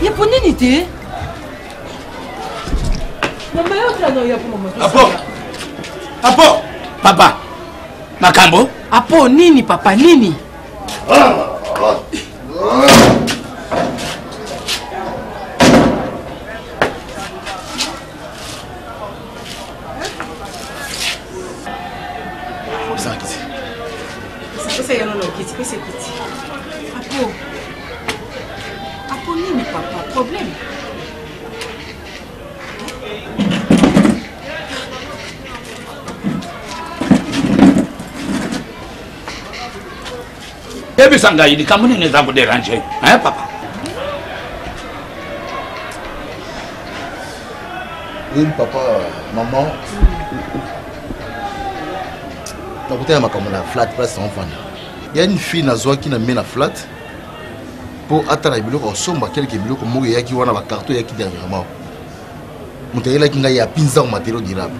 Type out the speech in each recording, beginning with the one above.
Il y a pas d'unité. Maman, il y a pas Apo! Apo! Papa! Makambo? Apo, nini, papa, nini? Apo, nini, papa, problème? Ebi sanga il quand même ne vous déranger, hein papa? Oui papa, maman. Donc tu as ma comme la flat place enfant. Il y a une fille nazoa qui n'a mis la flat pour attendre les biloko somba quelques biloko mo ya ki wana ba carton ya ki dernièrement. Mutayela ki nga ya pinza au matériau durable.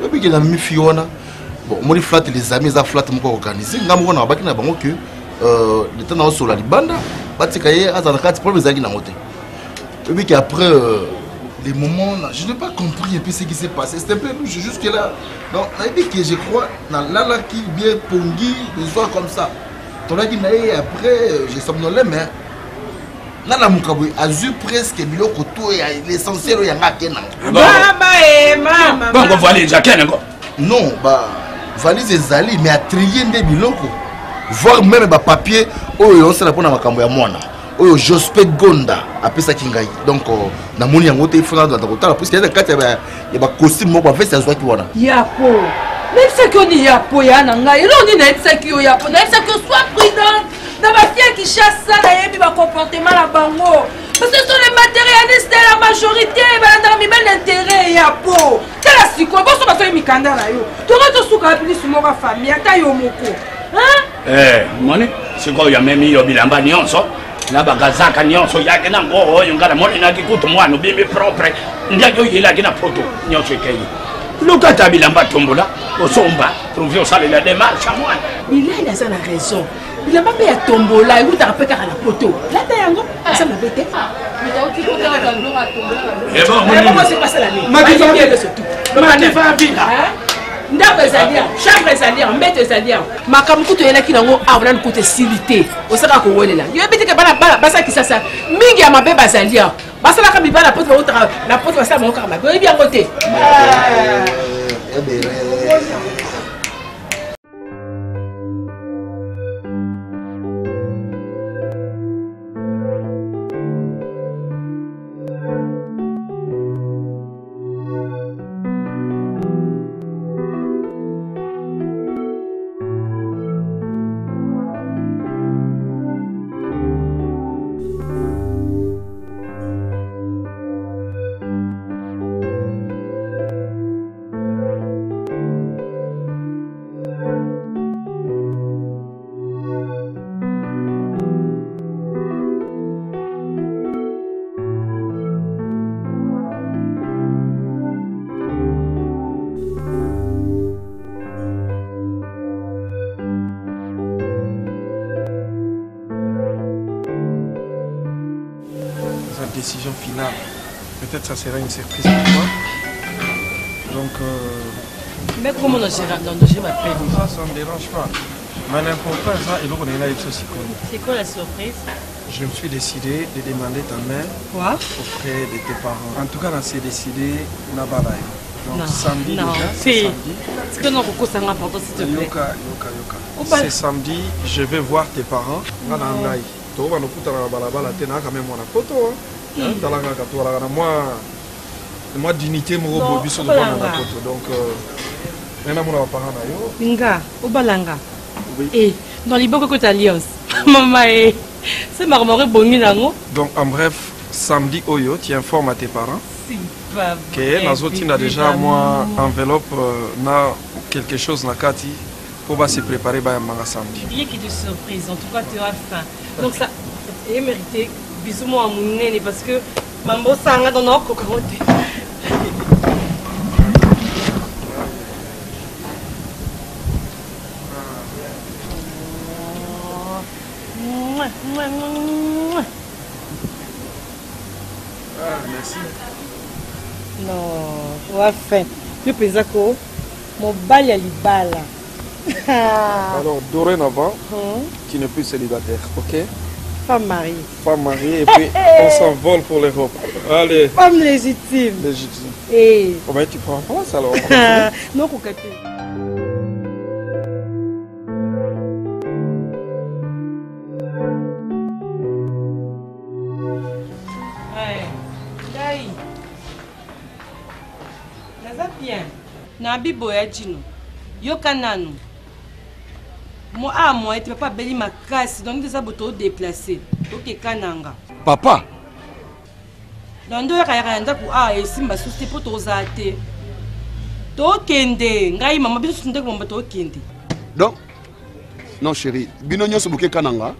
Et puis que la mi fille wana bon, moi, flat les amis, les flat m'ont organisé. Nous avons que le temps dans sur la bande, et puis qu'après les moments là, je n'ai pas compris un peu ce qui s'est passé. C'était un peu louche jusque là. Donc, que je crois dans là qui vient pongi, des soirs comme ça. Donc après, j'ai somnolé, mais là la mukabu a vu presque biloko tout et l'essentiel il y a Maman, bon, on va aller Jacques encore. Non, bah valise ezali mais à trier des biloko voir même ba papier oyo on sala pona makambo ya mwana oyo Jospe Gonda apesa kingai donc na moni yango te fona dans kotala parce que kati ya ba costume moko veste azwa ki wana yapo même ce qu'on dit yapo ya nanga elo ni na ce qui yapo na ce que soit prudent dans ma fille qui chasse ça na yebi ba comportement la bango parce que ce sont les matérialistes de la majorité dans mi ben intérêt yapo tala siko bo so ba so mi kanda na yo to to suka apili sumo ka famille ata yo moko hein moni siko ya memi yo bilamba nyonso na bagazaka nyonso yake na ngo oyo ngala moni na kikutu mwana bimbi propre ndia yo yela kina photo nyonso keyi luka ta bilamba tombola osomba trouver ça la démarche à moi il a ça la raison il a pas fait tombola il t'a rappelé la photo là t'as yango ça m'a bête et bon comment c'est passé la nuit ma qui va bien surtout ma qui va bien ndako ezalia chambre ezalia mbete ezalia makambo kuto yela kinango abona nkote silité osaka ko welela yo ebiteke bana basa kisasa mingi ya mabeba ezalia basala ka bibala poto ba na poto basala mo ka mabe ebi ango te Décision finale. Peut-être ça sera une surprise pour moi. Donc. Mais comment on gère dans le jeu m'appelle Ça ne me dérange pas. Mais l'important, ça, il faut qu'on ait là aussi. C'est quoi la surprise? Je me suis décidé de demander ta main auprès de tes parents. En tout cas, on s'est décidé à Balaï. Donc samedi déjà. C'est samedi. Est-ce que nous avons ça important s'il te plaît? Yoka. C'est samedi, je vais voir tes parents. Moi, dignité mo bobi sur le banc de la photo donc nena mo parents na yo Nga obalanga eh dans les boko côté alliance maman eh c'est marmoré bongi nango donc en bref samedi oyo tu informes à tes parents que nazotina déjà moi enveloppe na quelque chose na kati pour se préparer ba manga samedi il y a qui de surprise en tout cas tu as faim donc ça est mérité bisous moi à mon nene parce que mambo sanga dans notre côté. Ah, merci. Non, enfin. Le Pézako, mon bal à l'ibala. Alors, dorénavant, tu n'es plus célibataire, ok? Femme mariée. Femme mariée et puis on s'envole pour l'Europe. Allez. Femme légitime. Légitime. Et... Oh ben tu prends place alors. Non, coquette. Bien. Nabi Boyadino. Yoka nanu. Moi, tu ne peux pas bélir ma casse. Donc, tu as besoin de déplacer. Ok, kananga. Papa. Donc, tu as besoin de simba souci pour t'osater. To kende. Ngai maman biso sunde ko mbato kende. Donc, non chérie. Binonyo se bouquet kananga.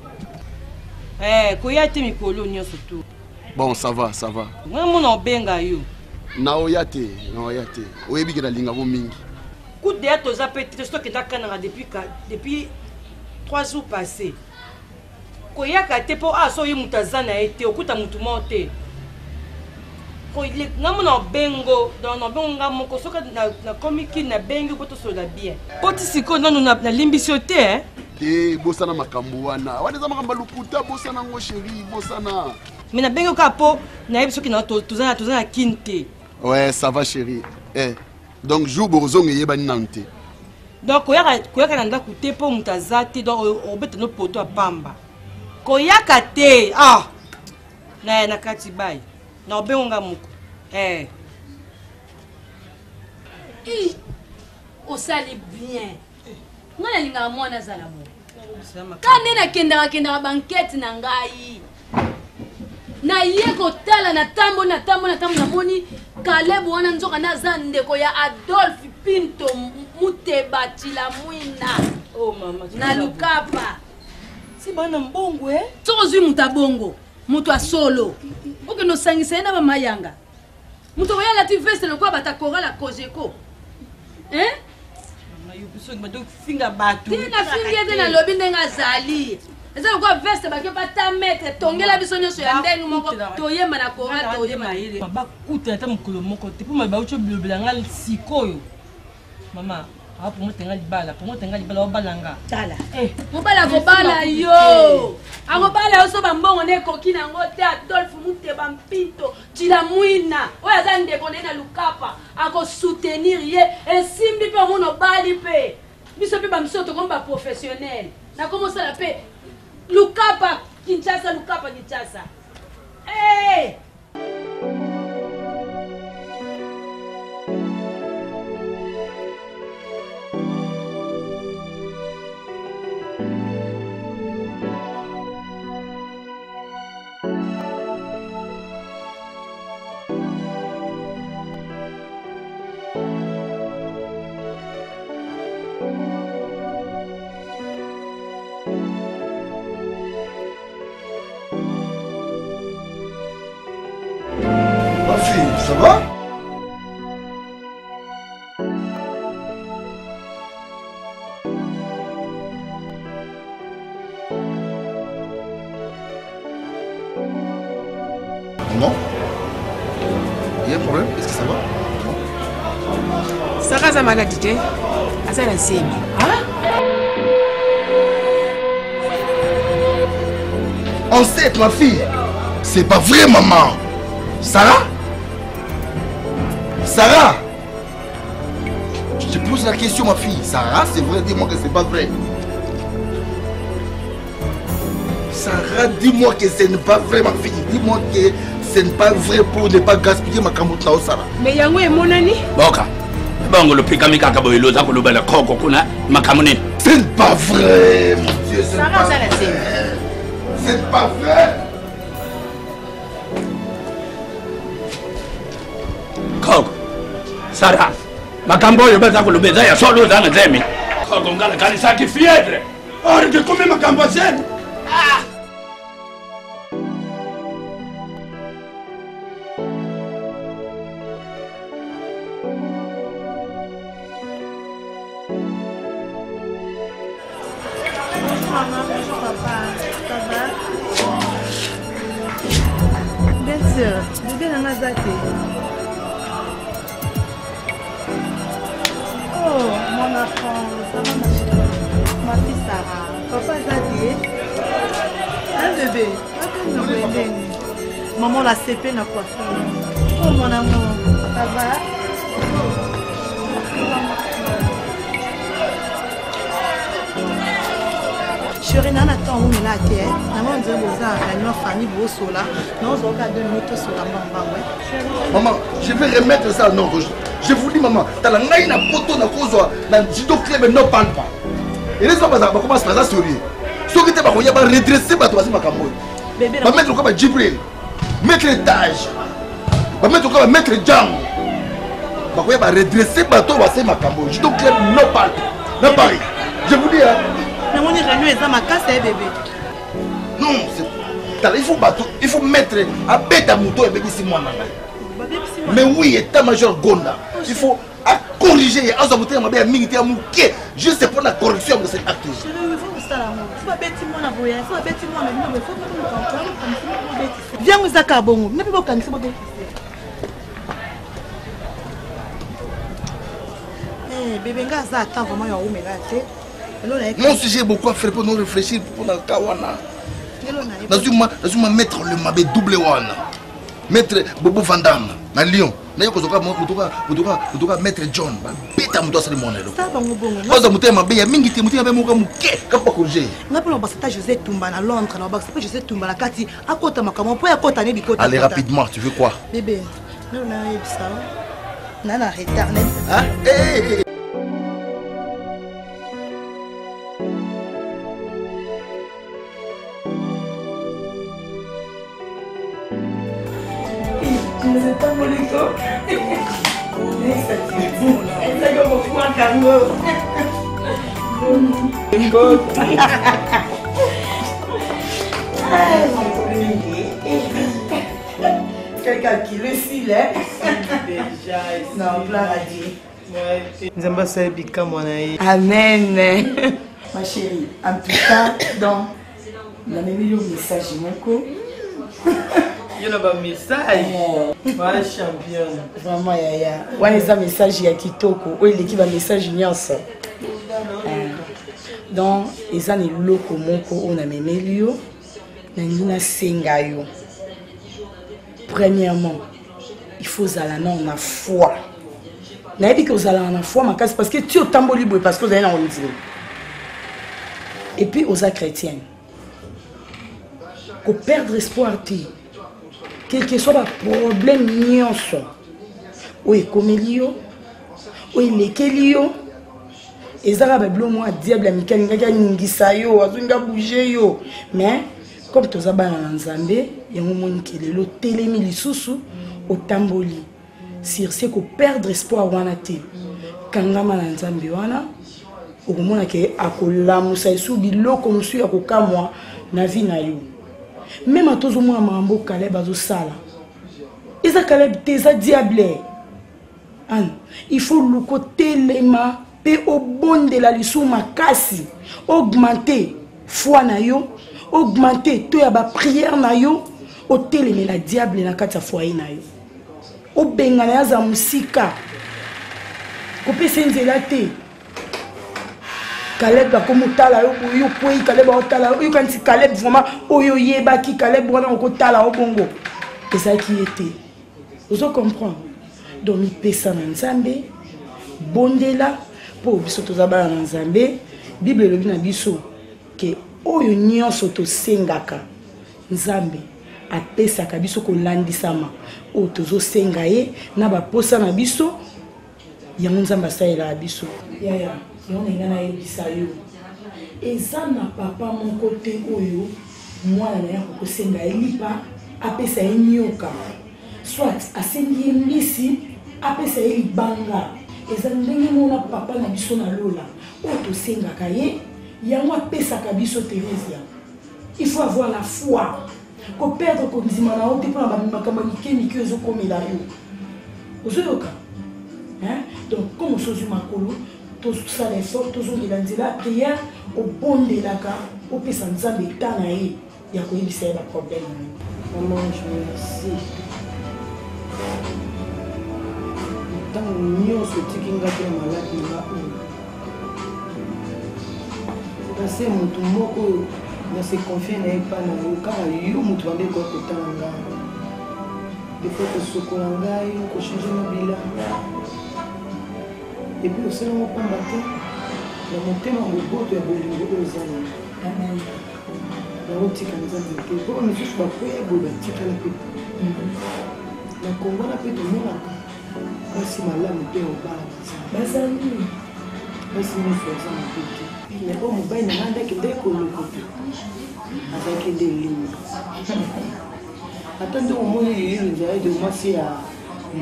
Koyate mikolo nyonso tout. Bon, ça va, ça va. Moi, mon benga yo. Naoyate. Oyebi ke na linga bo mingi. Coup de toza petit stock que kananga depuis 3 jours passés. Koyaka te po aso yi mutazana ete okuta mutu monte. Ko ile ngamona bengo dans no benga moko soka na komiki na bengo poto sola bien. Poti siko nanu na limbisio te hein. Te bosana makambo wana. Wana makambo lukuta bosana ngo chérie bosana. Mais na bengo kapo na yebiso ki na tozana kinte. Ouais, ça va chérie. Donc jour borzong yebani nante. Donc koyaka na ndako te po mutazate donc obeta no poto apamba. Koyaka te na kati bai. Na obenga muko. Osali bien. Ngana linga mwana zala mo. Kane na kendaka banquette na ngai. Na yeko tala na tambo na moni Caleb wana nzoka na zandeko ya Adolphe Pinto Muteba Chilamwina. Oh mama, na lukapa. Si bana mbongo Sozwi mutabongo, mutu a solo. Oke no sangisa na ba mayanga. Mutu ya la ti veste le kwa batakora la Kojeko. Mama yubiso ngado finga batu. Tina finga na lobi ndenga zali. Eza kwa veste ba ke pata mettre tongela biso nyoso ya ndengu moko toyemba na kora toyemba ile. Baba kuta ta mukolo moko te puma ba ucho bilobelanga sikoyo. Mama, pour moi tenga libala, obalanga. Tala. Mobala ko bala yo. Akobala oso bambongo ne koki na ngote Adolphe Muteba Mpinto Chilamwina. Oya za ndeko na lukapa ako soutenir ye esimbi pe mono bali pe. Biso pe bamso to komba professionnel. Na commencer la pe lukapa Kinshasa. Ça va? Non? Il y a un problème? Est-ce que ça va? Sarah a maladie, elle a un Enceinte, ma fille! C'est pas vrai, maman! Sarah? Sarah! Je te pose la question, ma fille. Sarah, c'est vrai, dis-moi que c'est pas vrai. Sarah, dis-moi que ce n'est pas vrai, ma fille. Dis-moi que ce n'est pas vrai pour ne pas gaspiller ma camoufle là, Sarah. Mais yango est mon ami? Boka. Bongo le pikamika kaboyelo za kolobela koko kuna makamune. Ce n'est pas vrai, mon Dieu. Sarah, ça la scène. C'est pas vrai. Koko. Sarah. Makambo yo baza kolobeza ya solo za nzemi. Koko ngala kanisa ki fièvre. Or que comme makambo zen. Merci. sœur, bébé n'a pas zate. Oh, mon enfant, ça va ma chérie. Ma fille Sarah, papa zate. Un bébé, maman la CP n'a pas fait. Oh mon amour, ça va? Chérie, n'a attend où là t'es. Maman dit aux réunion famille beau sola. Non, on va 2 minutes sur la bamba. Maman, je vais remettre ça en ordre. Je vous dis maman, t'as la naïna poto na cause dans judo club ne parle pas. Et les gens commencent à faire sérieux. Ce qui était pas qu'on va redresser ma troisième makambo. Bébé, va mettre comme Djibril, mettre l'étage, va mettre comme mettre Django. Va qu'on va redresser ma troisième makambo. Judo club ne parle pas. Ne Paris. Je vous dis hein. Mais on est revenu à ma casse, bébé. Non, il faut mettre à bête à moto et bébé 6 mois. Mais oui, état-major Gonda, il faut corriger. Juste pour la correction de cet acte. Viens, vous acabons. Ne pouvez pas cancer. Bébé, ça attend vraiment mon sujet est beaucoup à faire pour nous réfléchir pour la Kawana. Nous mettre le Mabé double one. Mettre Bobo Van Damme, na Lyon. Nous devons mettre John. Beta Moussa Salimone. Nous devons mettre Mingiti Moutia Mouké. Kapakoué. Nous avons l'ambassadeur José Toumba à Londres. L'ambassadeur José Toumba à Kati. À côté de Makamo. Pour à côté de Côte. Allez rapidement, tu veux quoi? Bébé, nous avons ça. Nous avons retardé. Ah, hé! Vous êtes pas mon écho. C'est comme au fond un cargo. Quelqu'un qui le cile. Non, plein à dire. Nous avons ça bika mon aïe. Amen. Ma chérie, en tout cas, donc, la même message mon co. Il y a un message. Ouais, championne. Vraiment, yaya. Ouais, les messages ya kitoko. Oui, l'équipe a message nyonso. Donc, ils ont les locaux moko on a même lio. Na senga yo. Premièrement, il faut zala na on a foi. Na dit que vous allez en foi, parce que tu es au tamboli parce que vous allez en dire. Et puis aux chrétiens. Qu'on perdre espoir quel que soit le problème, oui, comme Elio, oui, les Kelio, et ça va bleu moi, diable, amical, n'ingisayo, azunga bouger yo. Mais, comme tous les Zambé, il y a un moment qui est le télémi sous au tamboli. Si c'est qu'on perdre espoir, on a été. Quand on a un Zambé, au moment où on a un bilo comme si on a moi, na vie na yo. Même à tous les moments, Mambo Caleb a sala. Et ça Caleb t'es diable. Il faut le côté lema, pe au bon de la lissou makasi, augmenter foi na yo, augmenter to ya ba prière na yo, au télé la diable na kata foyer na yo. Au bengana za musika. Ko pese nzela te. Caleb a comme tala yo poyi Caleb a tala yo quand Caleb vraiment oyo yeba ki Caleb vraiment ko tala au bongo et ça qui était vous comprenez donc il pesa na Nzambe bondela pour biso tozaba na Nzambe Bible le na biso que oyo nyonso to sengaka Nzambe apesaka biso ko landisama o tozo senga ye na ba posa na biso ya Nzambe saela biso ya on est dans les bisayo et ça n'a papa mon côté oyo moi la meilleure que senga elipa apesa enyoka soit asengi mbisi apesa elibanga et ça ndenge mona papa na biso na lola o to senga kaye yango apesa ka biso Thérèse. Il faut avoir la foi ko perdre ko ndima na o te pour ba makamba mikemi ki ozo komela yo ozoyoka hein donc comme sozu makolo tous ça les forts tous on dit la prière au bon de la cas au pesa Nzambe tanae ya koyebisa ye baproblème na yo. Maman, je me remercie. Ntango nyonso otiki nga te maladi nga oyo kasi motu moko oyo nase confie na ye mpa na yo kaka yo motu bande koya kotala ngai defo kosokola ngai kochange na bilanga epuis osalango pamba te na motema moboto ya bolingo oyo eza na naotika nzambe te mpo misusu bakoya boye batikala mpe na kongo na mpe tomonaka basi malamu mpe obala bazali basi nyonso aza mabe te me oyo mobali na ngai ndakende koloko te azalaki nde elimi ata nde omoni lililo nzala de mwasi ya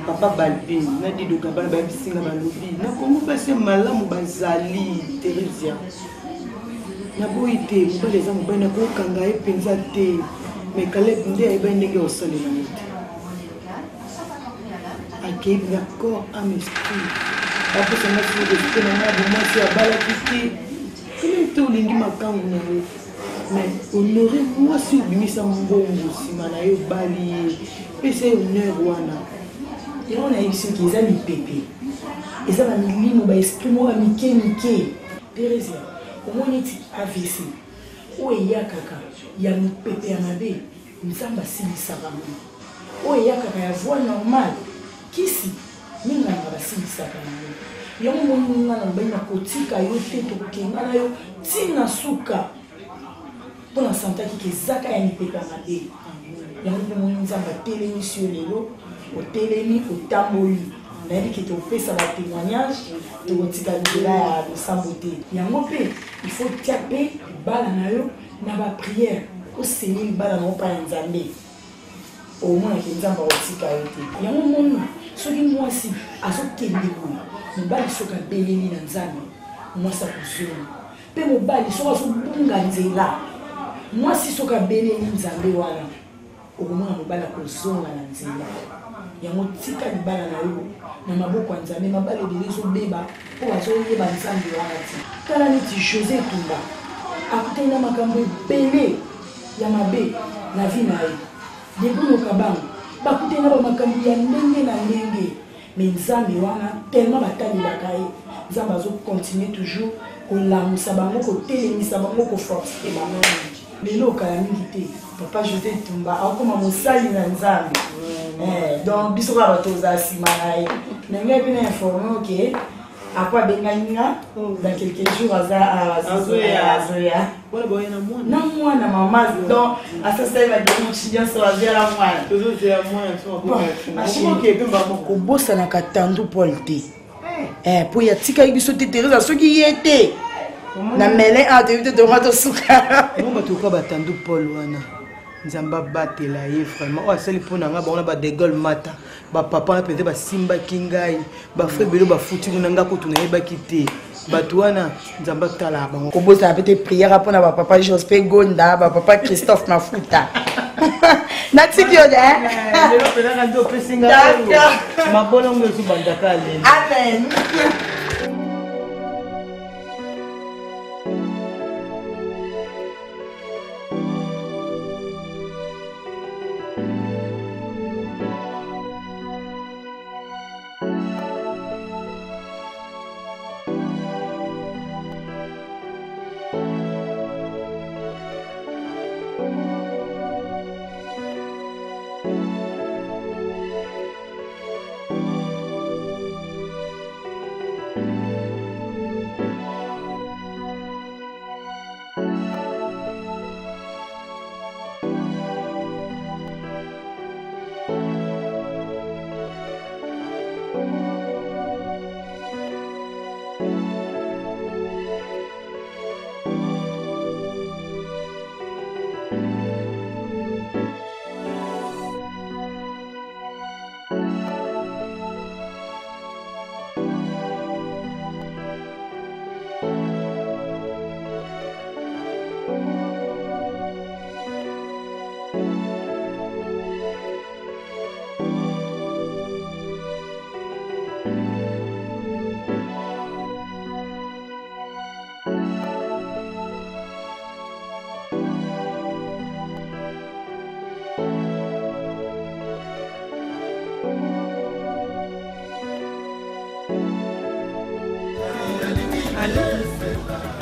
papa balbin na didoka bana bayebisinga balobi na kongo basi malamu bazali Teresia naboyi te mobali eza mobali nakokanga ye mpenza te me Caleb nde ayebai ndenge osalela ye te akeyebi na corps ame esprit apesanga siesprit na ngai bomwasi abalaki te kele te olingi makambo na ye mais honore mwasi obimisa mbongo nsima na ye obali ye pesa ye honneur wana yango nayebi soki eza mipepe eza bamilimo baesprit moko bamike mike Teresia omoni eti AVC oyo eyakaka ya mipepe ya mabe nzambe asilisaka ngo oyo eyakaka ya voie normale kisi minganga basilisaka nango yango moni nga na mobali na kotika yo te tokokenga na yo ntina suka mpona santaki ke ezaka ya mipepe ya mabe yango mpe moni nzambe atelemi si yo lelo otelemi otamboli nayebi ke topesa batémoignage tokotika nzela ya losambo te yango mpe ifo tia mpe libala na yo na bapriere oseni libala na yo mpa ya nzambe omonaki nzambe akotika yo te yango moni soki mwasi azokende boye mobali soki abeleli na nzambe mwasi akozonga mpe mobali soki azobunga nzela mwasi soki abeleli nzambe wana okomona mobali akozonga na nzela yango tika libala na yo na maboko ya nzambe mabala ebele ezobeba mpo bazoyeba nzambe wana ti tala neti José Tumba akutani na makambo ebele ya mabe na vi na ye debuluka bango bakutani na bamakambo ya ndenge na ndenge me nzambe wana tellement batalelaka ye nzambe azokontinue toujours kolamusa bango kotelemisa bango koforce bango lelo okala mingi te papa José Tumba akoma mosali na nzambe donc biso kaka bato ozala nsima na ye ndenge mpe na informe oke apo abengani nga dans quelques jours azoya na mwana mama donc asasali bademoci nyonso azoyala mwana kobosanaka tandu Paul te mpo yatikaki biso te Teresa soki ye te na mele toyebi te tonga tosuka batoka batandu Paul wana nzamba batela ye vraiment oyo asali mpo na nga bango na badegole mata bapapa na mpenza basimbaki ngai bafre belo bafutiki na nga kutu nayebaki te bato wana nzamba tala bango kobosana pe te priere mpona bapapa Jospe Gonda bapapa Christophe Mafuta natiki yo de lelo mpenaka nde opesinga mabolongo ezobandaka lelo amen.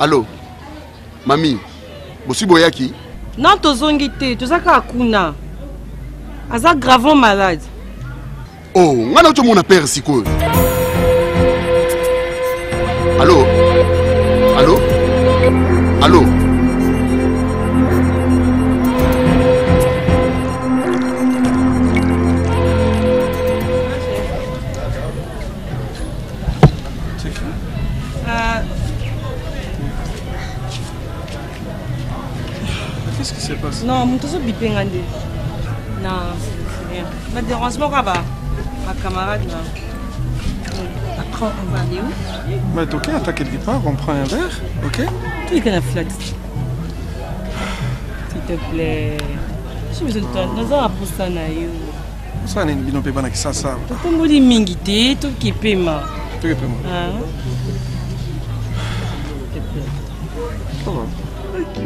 Allô? Mami, Bossi Boyaki? Non, tozongi te, tozaka akuna. Aza gravement malade. Oh, ngana ucho mona père siko. Allô? Allô? Allô? Qu'est-ce qui s'est passé? Non, mon tozo bipengande. Non, c'est rien. Ma dérangement là-bas. Ma camarade là. Après, on va aller où? Mais ok, à quelque part, on prend un verre, ok? Tu es qu'à la flatte. S'il te plaît. J'ai besoin de toi. Nous allons apprendre ça. Ça n'est pas bien que ça. Tu peux me dire mingité, tout qui est paiement. Tout qui est paiement. S'il te plaît. Ça va. Ok.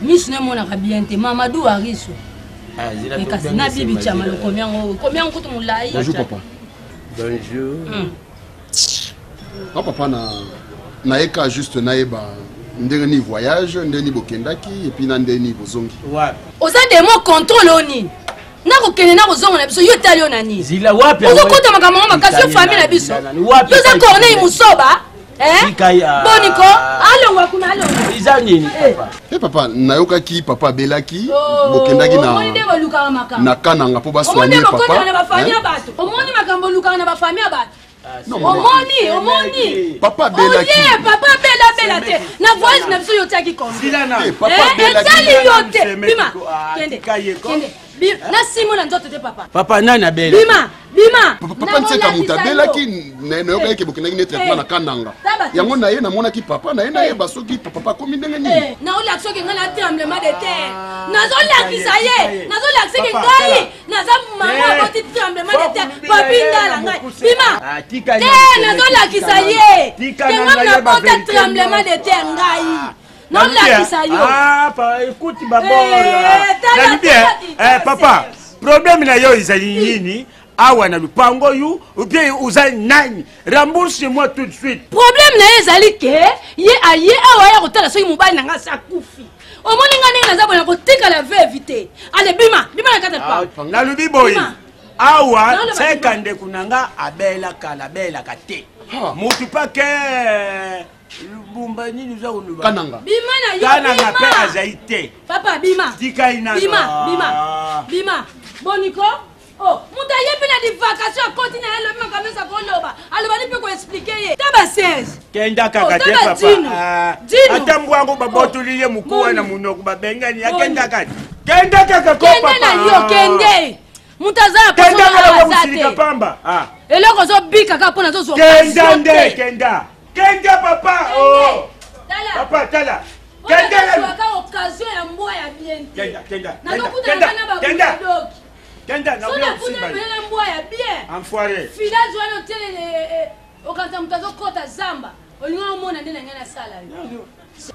Miss Nemonaka bien te Mamadou Ariso. Et kasi na bibi chama le combien kutu mulai. Bonjour papa. Bonjour. Ah papa na eka juste naeba ndenge ni voyage, ndenge ni bokendaki et puis na ndenge ni bozongi. Ouais. Oza demo contrôle oni. Na ko kene na ko zonga na biso yo tali onani. Zila wapi? Ozo kota makambo makasi yo famille na biso. Yo za corner musoba. Boniko, allons kuna allons. Izanini papa. Eh papa, nayokaki papa belaki, bokendaki na kananga po ba soigner papa. Omoni ba famille abato. Omoni makambo luka na ba famille abato. Omoni. Papa belaki. Oh papa bela te. Na voice na biso yo taki kombi. Zilana. Papa belaki. Tali yo te. Bima. Kende. Na simo na nzoto te papa. Papa nana bela. Bima. Papa nseka muta belaki nayokaki bokendaki ne traitement na kananga. Yango na ye na monaki papa na ye na ye basoki papa komi ndenge nini. Na ola soki ngala tremblement de terre. Nazo lakisa ye. Nazo lakisa ke ngai. Naza mama boti tremblement de terre. Papi ndala ngai. Bima. Nazo lakisa ye. Kenga na bota tremblement de terre ngai. Non lakisa yo. Ah, écoute d'abord. Papa, problème na yo izali nini? Awa na lupango yu, ou bien uzali nani? Rembourse-moi tout de suite. Problème na ezali ke ye aye awa ya kotala soki mobali na nga sa kufi. Omoni nga ndenge naza bona kotika la ve éviter. Allez bima na kata pa. Na lubi boy. Awa sekande kunanga abela kate. Mutu pa ke Bumba nini uza uluba? Kananga. Bima na yo. Kananga pe azaite. Papa bima. Tika ina. Bima. Boniko. Oh, muta yepe na di vacation continue le même comme ça koloba. Aloba ni pe ko expliquer ye. Taba 16. Kenda kaka te papa. Atambu wangu babotuliye mukua na munoko babengani akenda kaka. Kenda kaka ko papa. Kenda na yo kende. Mutaza pa. Kenda kaka musika pamba. Eloko zo bika kaka pona zo zo. Kenda nde kenda. Kenda papa. Oh. Papa tala. Kenda la occasion ya mboya ya bien. Kenda. Na lokuta na ba. Kenda na bien. Sona kuna mboya ya bien. Enfoiré. Village wana tele okanta mutazo kota zamba. Olinga mona ndena ngana sala.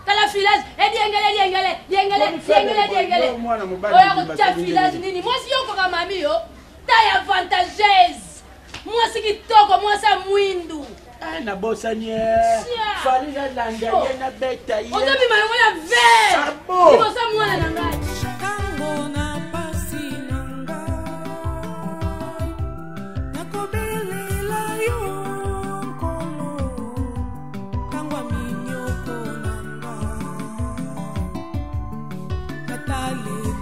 Tala village diengele. Oya kota village nini? Moi si yoko kama mami yo. Taille avantageuse. Moi si kitoko, moi sa mwindu. Na bosanie. Fali na langa na beta ye. Ozo bi mango ya ver. Ni bosa mwana na ngai. Kango na pasi nanga. Nakobelela yo kono. Kangwa minyoko nanga. Natale yo.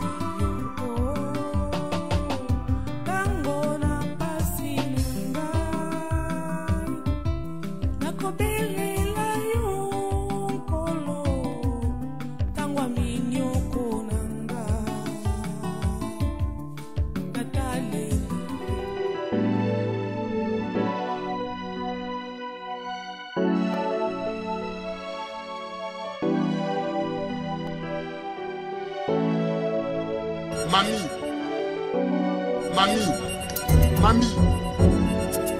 Kango na pasi nanga. Nakobelela yo kolo tangwa minyoko nanga natale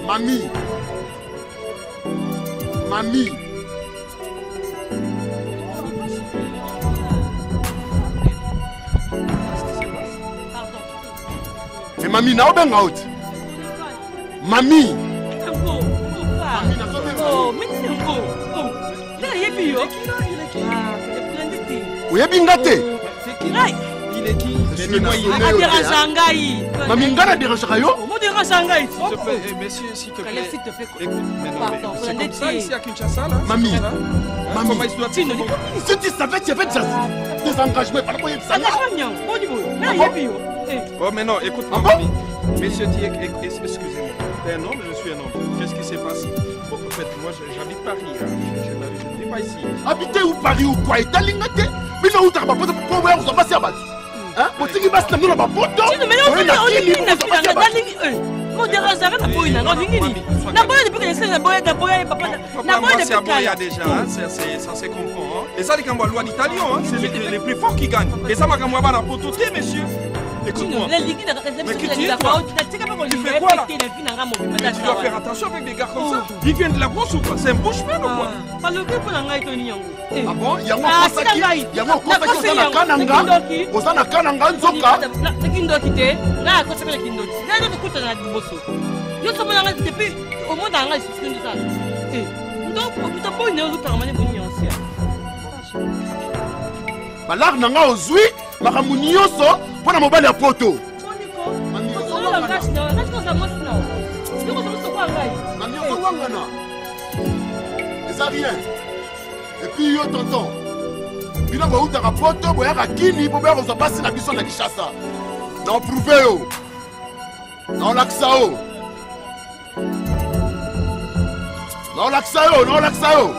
Mami Mamie. Mais mamie, n'a pas out. Mamie. Oui, bien gâté. Il est qui? Mamie, ngana dérange yo? Monsieur, s'il te plaît. Écoute, c'est comme ça ici à Kinshasa, là? Mamie, si tu savais, tu avais des engagements par rapport à ça. Oh, mais non, écoute-moi, mamie. Monsieur Diek, excusez-moi. T'es un homme, je suis un homme. Qu'est-ce qui s'est passé? Bon, en fait, moi, j'habite Paris. Je ne vis pas ici. Habiter où Paris ou quoi? Et t'as l'ingate? Mais là où t'as pas pour voir où ça passe à battre. Hein? Pour que tu passes la main dans ma pote. Mais non, on ça se comprend. Et ça, les Cambois d'Italien, c'est les plus forts qui gagnent. Et ça, ma Cambois n'a pas tout, monsieur. Écoute-moi. Mais tu fais quoi là? Mais tu dois faire attention avec des gars comme ça. Ils viennent de la grosse ou quoi? C'est un bushman ou quoi? Ah bon? Il y a un conseil. Il y a un conseil au Kananga. Au Kananga, Nzoka. Balar nanga ozui makambo nyonso mpona mobali ya poto. Eza rien. Et puis yo tonton bino boutaka poto boyaka kini po boya kozwa basi na biso na Kinshasa na prouve yo na olakisa yo na olakisa yo.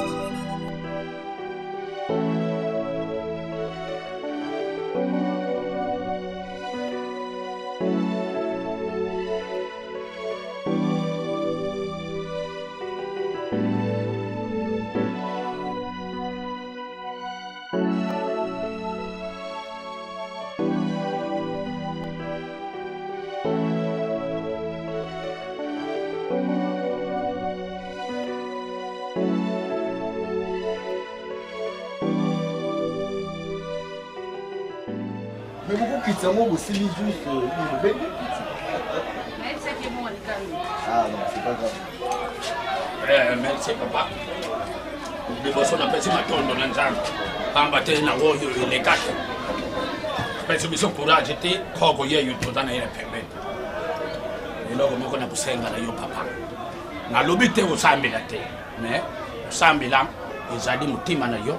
Mais beaucoup qui s'en vont aussi juste ah non, c'est pas grave. Merci papa. Le boss on appelle ça matondo na nzambe. Pamba te na wo yo le kate. Pesa biso courage te khoko ye yo totana ile pembe. Eloko moko na kusenga na yo papa. Na lobi te usambila te. Mais usambila ezali mutima na yo.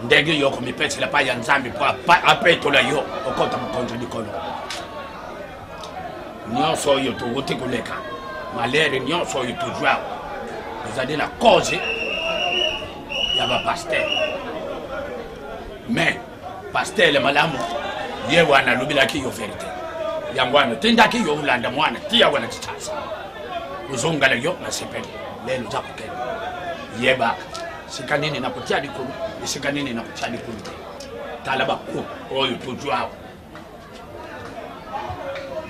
Ndege yo komipetse la pa ya nzambe pa apetola yo okota mukonzo dikolo. Nyonso oyo towote koleka malere nyonso oyo tozwa ezali na cause ya bapaster mais paster le malamu ye wana lubilaki yo verite yango wana tendaki yo ulanda mwana tia wana titasa uzongala yo na sepeli lelo zakukela yeba sikanini na kutia dikulu sikanini na kutia dikulu tala baku oyo tozwa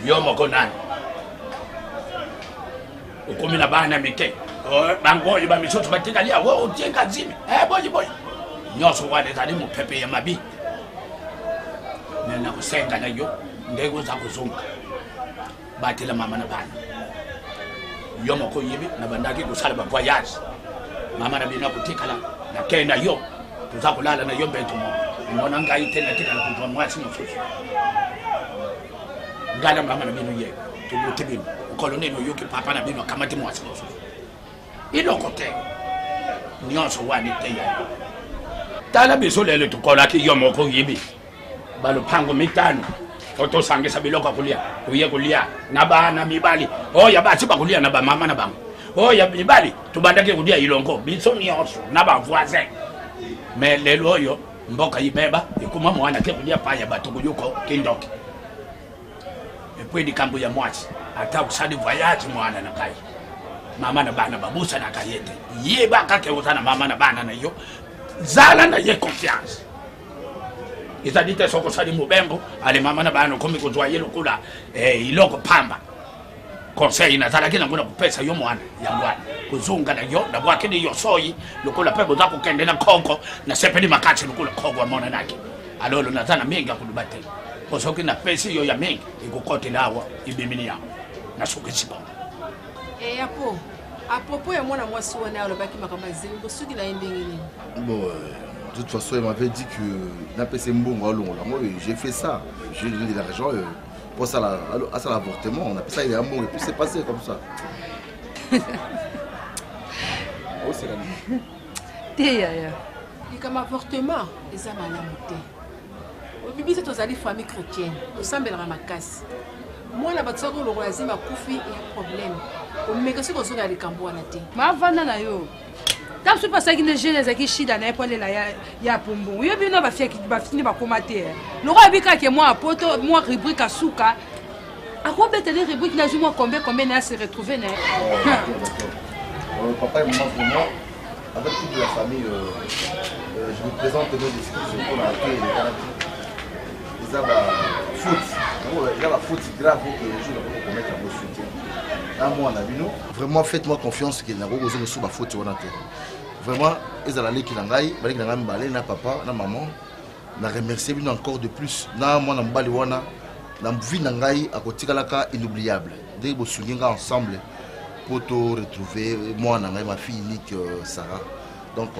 yo moko nani ukomi na bana mike bangoyo ba misoto batikalia wo utenga zimi boyi nyoso wale zali mu pepe ya mabi nena kusenga na yo ndego za kuzunga batela mama na bana yo moko yibi na bandaki kusala ba voyage mama na bina kutikala na kenda yo tuzakulala na yo mbeto mo mbona ngai tena tikala kujwa mwasi mfufu ngala mama na bino ye tubuti bino kolonelo yoki papa na bino kamati mwasi mfufu ino kote nyonso wani teya tala biso lelo tukola ki yo moko yibi balo pango mitano oto sangisa biloko kulia uye kulia na bana mibali oya basi bakulia na ba mama na bango oya mibali tubandake kulia ilongo biso nyonso na ba voisin mais lelo oyo mboka yibeba ikuma mwana ke kulia paya batuko yuko kindoki epwe di kambo ya mwasi ata kusadi voyage mwana na kai mama na bana babusa na kayete yeba kake utana mama na bana na yo zala na ye confiance izadite soko sadi mubengo ale mama na bana komi kuzwa yelo kula iloko pamba conseil nazalaki nango na kopesa yo mwana yango wana kozonga na yo na bwakende yo soyi lokola mpe boza kokende na kongo nasepeli makasi lokola kongo amonanaki alolo naza na mingi akoluba te po soki napesi yo ya mingi ekokotela awa ibimini yango nasukisi bongo apo apropos ya mwana mwasi wana alobaki makambo azeli bosuki na ye ndenge nini bon de toute façon il m'avait dit que napesi mbongo alongola moi j'ai fait ça j'ai donné de l'argent pour ça l'avortement on a fait ça il est amour et puis c'est passé comme ça oh c'est la te yaya likama avortement eza malamu te obibi te tozali famille chrétienne osambelaka makasi mwana bato soki olokola azimba akufi ya problème omeka soki ozonga likambo wana te mavanda na yo ntango soki basalaki nde jeune ezalaki shida na ye mpo alela ya pumbungu yo bino bafini bakoma te lokola bikaki mwa apoto mwa rubrique asuka akobetele rubrique nazwi mwa combien na ya se retrouve na ye papa et maman vraiment avec toute la famille je vous présente nos excuses pour la paix et les garanties ils ont la faute grave que les jours pour commettre à vos soutiens là moi on a vu nous vraiment faites-moi confiance qu'il n'a pas besoin de sous ma faute on a vraiment ils ont allé qui n'angai balé n'angai balé na papa na maman na remercier bien encore de plus na moi na mbali wana na vie n'angai à côté kalaka inoubliable dès que vous souvenez ensemble pour te retrouver moi n'angai ma fille unique Sarah donc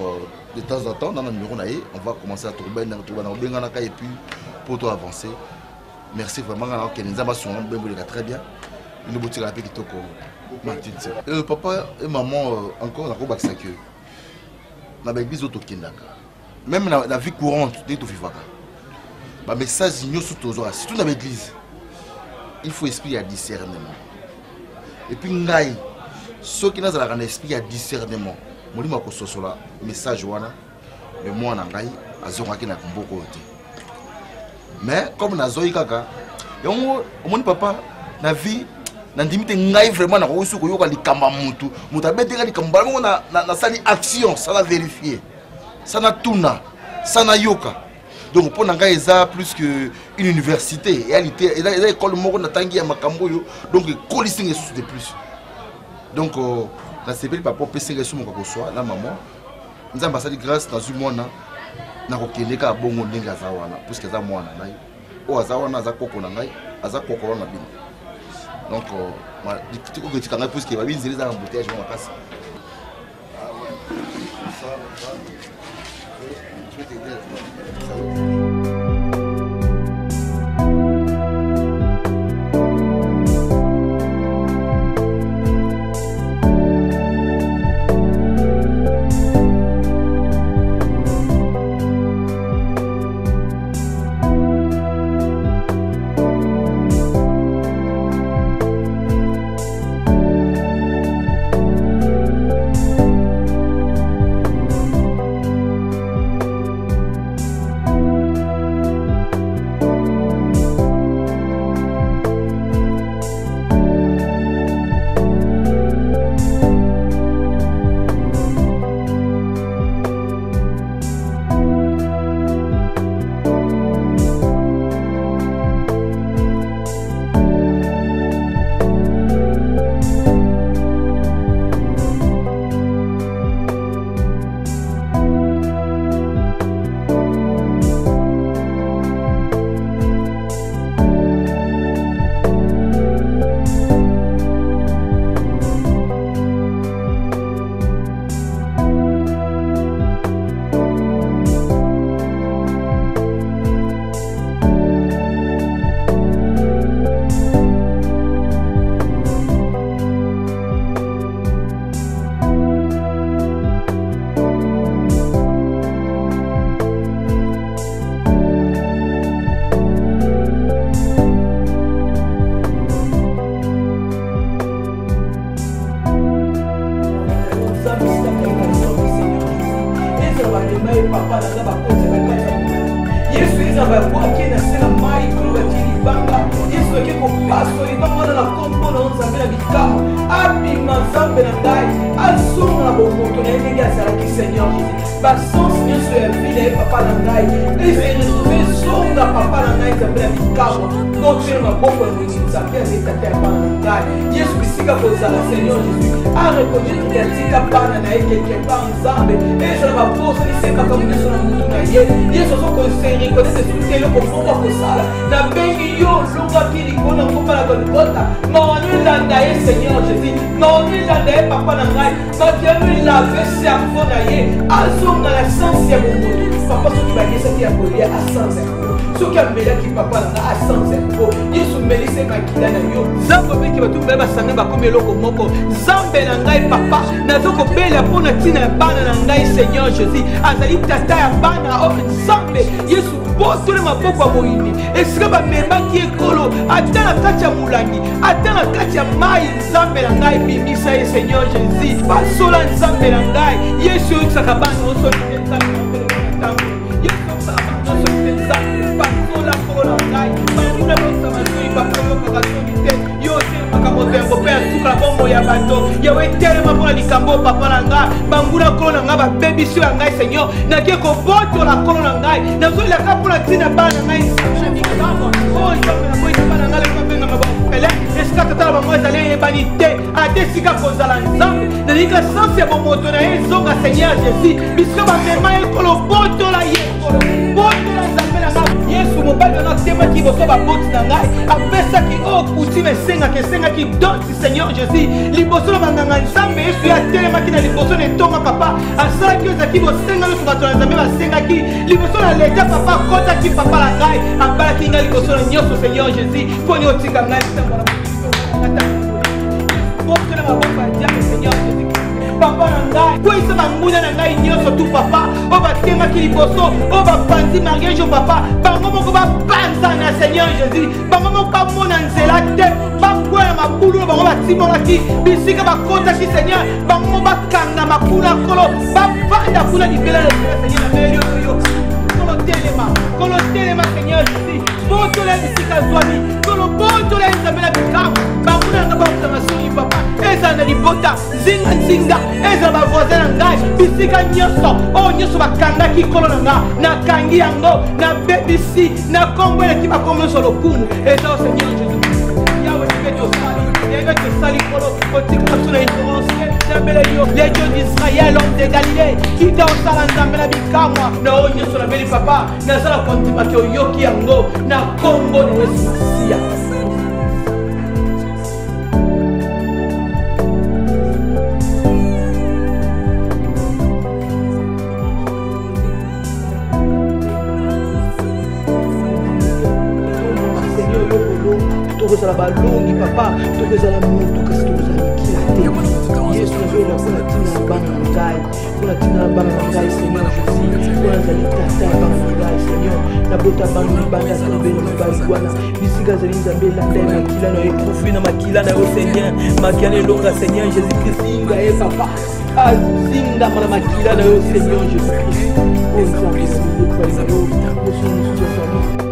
de temps en temps dans le numéro on va commencer à trouver et puis pour toi avancer merci vraiment alors que nous avons très bien nous boutique la petite toko ma petite sœur papa et maman encore na ko bakisa que na ba église otokendaka même dans la vie courante dès to vivaka ba message nyo surtout dans l'église il faut esprit à discernement et puis ngai ceux qui n'ont pas esprit à discernement molimo ko sosola message wana mais moi na ngai azokaki na mboko te mais comme nazoi kaka yongo omoni papa na vie na ndimite ngai vraiment na kosu ko yoka likamba mutu mutabeteka likamba ngo na sali action ça va vérifier ça na tuna ça na yoka donc pour ngai eza plus que une université réalité eza école moko na tangi ya makambo yo donc colising de plus donc na sepeli papa pese resu moko ko soa na maman nzamba sali grâce na zumona na kokeleka bongo ndenge azawana parce que za mwana ngai o azawana za koko na ngai aza kokolo na bino donc ma tiko que tikanga parce que babinzi les embouteillage mo makasi ah ouais ça je vais t'aider abima nzambe na ngai azonga na bomoto na ye ndenge ezalaki Seigneur Jésus basens nyonso ya vie na ye papa na ngai eze retrouve zonga papa na ngai nzambe na bikamwa notue maboko ya moyi nzambe azali tata ya bana na ngai yesu bisika kozala Seigneur Jésus areconnaître ke atika bana na ye quelque part nzambe ezala baposa lisekaka moneso na mutu na ye yesu azokosereconnaître soki eloko moko akosala nabengi yo olongaki likolo na ngomba na golgota mawanolanda ye Seigneur Jésus mawanolanda ye papa na ngai makianolave cerveau na ye azonga na sansi ya bomoto papa soki baliesaki ya kolia asanse soki amelaki papa na ngai asanse po yesu melise makila na yo nzambe obeki bato mibale basanga bakomi eloko moko nzambe na ngai papa nazokobela mpo na ntina ya bana na ngai Seigneur Jésus azali tata ya bana oyo nzambe yesu botole maboko ya moyini esika bamemaki ekolo ata na kati ya molangi ata na kati ya mai nzambe na ngai bimisa ye Seigneur Jésus basola nzambe na ngai yesu oyokisaka bana osoli te nzambe nakolonga yesu oyokisaka bana osoli te nzambe basola kolo na ngai bamuna bosama soi bakolokaka soni te yo otelemaka motembo mpe asuka na bombo ya bato yawe etelema mpona likambo papa na ngai banguna kolo na ngai babebiso ya ngai Seigneur nakie kobotola kolo na ngai nazolelaka mpona ntina bana na ngai nzambe mikambo oyo nzambe na boyisa bana ngai lekobenga mabafele esika tata na bango ezali eyebani te ate esika kozala nzambe nalinga sansi ya bomoto na ye ezonga Seigneur Jésus bisika bamema ekolo botola ye ekolo botola nzambe na ngai yesu mobali wana atemaki liboso baboti na ngai apesaki oyo kutime esengaki donti Seigneur Jésus liboso na banganga nzambe yesu ye atelemaki na liboso na etonga papa asalaki oyo ezalaki bosenga nyonso bato na nzambe basengaki liboso na leta papa akotaki papa na ngai abalaki ngai liboso na nyonso Seigneur Jésus mponi otika ngai litambo na bokela maboko ya diable Seigneur Jésus papa na ngai kwesa banguna na ngai nyonso tu papa oyo batemaki liboso oyo bapanzi mariage o papa bango moko bapanza na Seigneur Jésus bango moko bamona nzela te bakwela mabulu oyo bango batimolaki bisika bakotaki Seigneur bango bakanga makula nkolo bavanda kuna libela na Seigneur na meli oyo kolo telema Seigneur Jésus botola bisika zwami kolo botola nzambe na bikambo bakunanga bakutanga soni papa ezala na libota nzinga ezala bavoisin na ngai bisika nyonso oyo nyonso bakangaki kolo na nga nakangi yango nabebisi nakombolaki bakombo nyonso lokumu ezala Seigneur Jésus yawe ndenge tosali ndenge tosali kolo otika biso na ignorance nzambela yo les dieux d'Israël homme de Galilée kita osala nzambe na bikamwa na oyo nyonso nabeli papa nazala kondimaki oyoki yango na kombo na Yesu Masiya tokozala balongi papa tokozala motu kasi tokozala mikila te yesu nazoyela mpona ntina na bana na ngai mpona ntina na bana na ngai Seigneur Jésus mpona azali tata ya bana na ngai Seigneur nabota bana libanda tobelo mibali wana bisika azali nzambe elanda ye makila na yo ekufi na makila na yo Seigneur makila na elonga Seigneur Jésus Christ zinga ye papa azingama na makila na yo Seigneur Jésus Christ o nzambe na biloko na yo mosu mosusu ya famille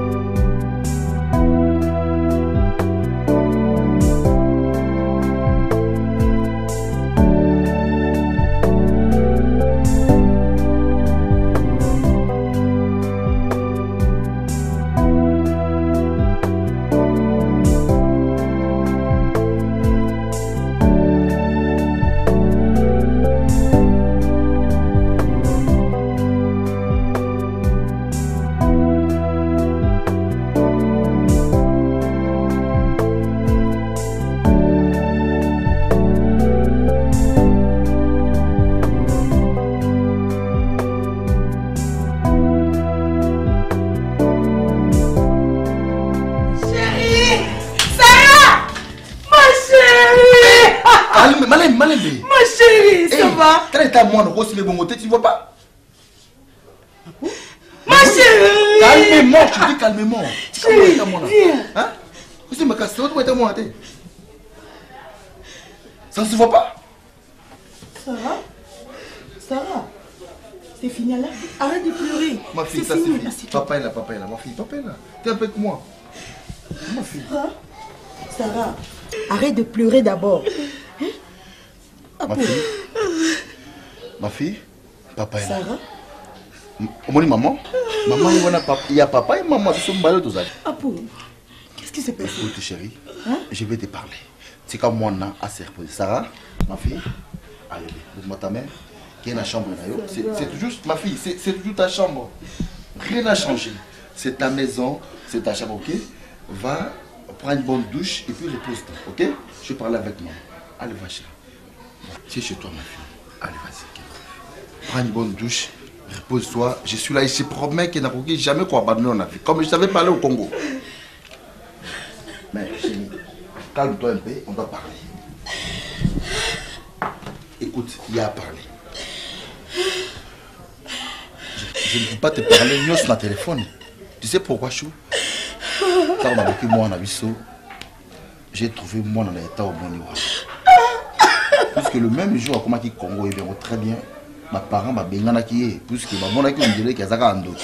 Moi, non, si les bons côtés, tu vois pas? Ma chérie! Calmement, tu dis calmement. Chérie, hein? Vous me cassez, où est moi? Ça ne se voit pas? Sarah, c'est fini là. Arrête de pleurer. Ma fille, ça c'est fini. Papa est là, ma fille, papa est là. T'es avec moi. Ma fille. Sarah, arrête de pleurer d'abord. Ma fille. Ma fille, Papa est là. Sarah? Maman? Maman, il y a papa et maman qui sont malades tous. Ah bon? Qu'est-ce qui s'est passé? Écoute chérie, je vais te parler. C'est comme moi, à se reposer. Sarah, ma fille, allez, donne-moi ta mère, qui est dans la chambre. C'est juste, ma fille, c'est toujours ta chambre. Rien n'a changé. C'est ta maison, c'est ta chambre, ok? Va prendre une bonne douche et puis repose-toi, ok? Je vais parler avec moi. Allez, va chérie. Tu es chez toi, ma fille. Allez, vas-y. Prends une bonne douche, repose-toi. Je suis là et je promets qu'il n'y a jamais quoi abandonner en Afrique. Comme je t'avais parlé au Congo. Mais chérie, calme-toi un peu, on va parler. Écoute, il y a à parler. Je ne peux pas te parler mieux sur le téléphone. Tu sais pourquoi, Chou? Quand on a vécu moi en Abisso, j'ai trouvé moi dans l'état au bon niveau. Puisque le même jour, comme qui Congo est bien très bien, mes parents m'ont bien qui est, puisque ma bonne qui me dirait qu'il y a un dos.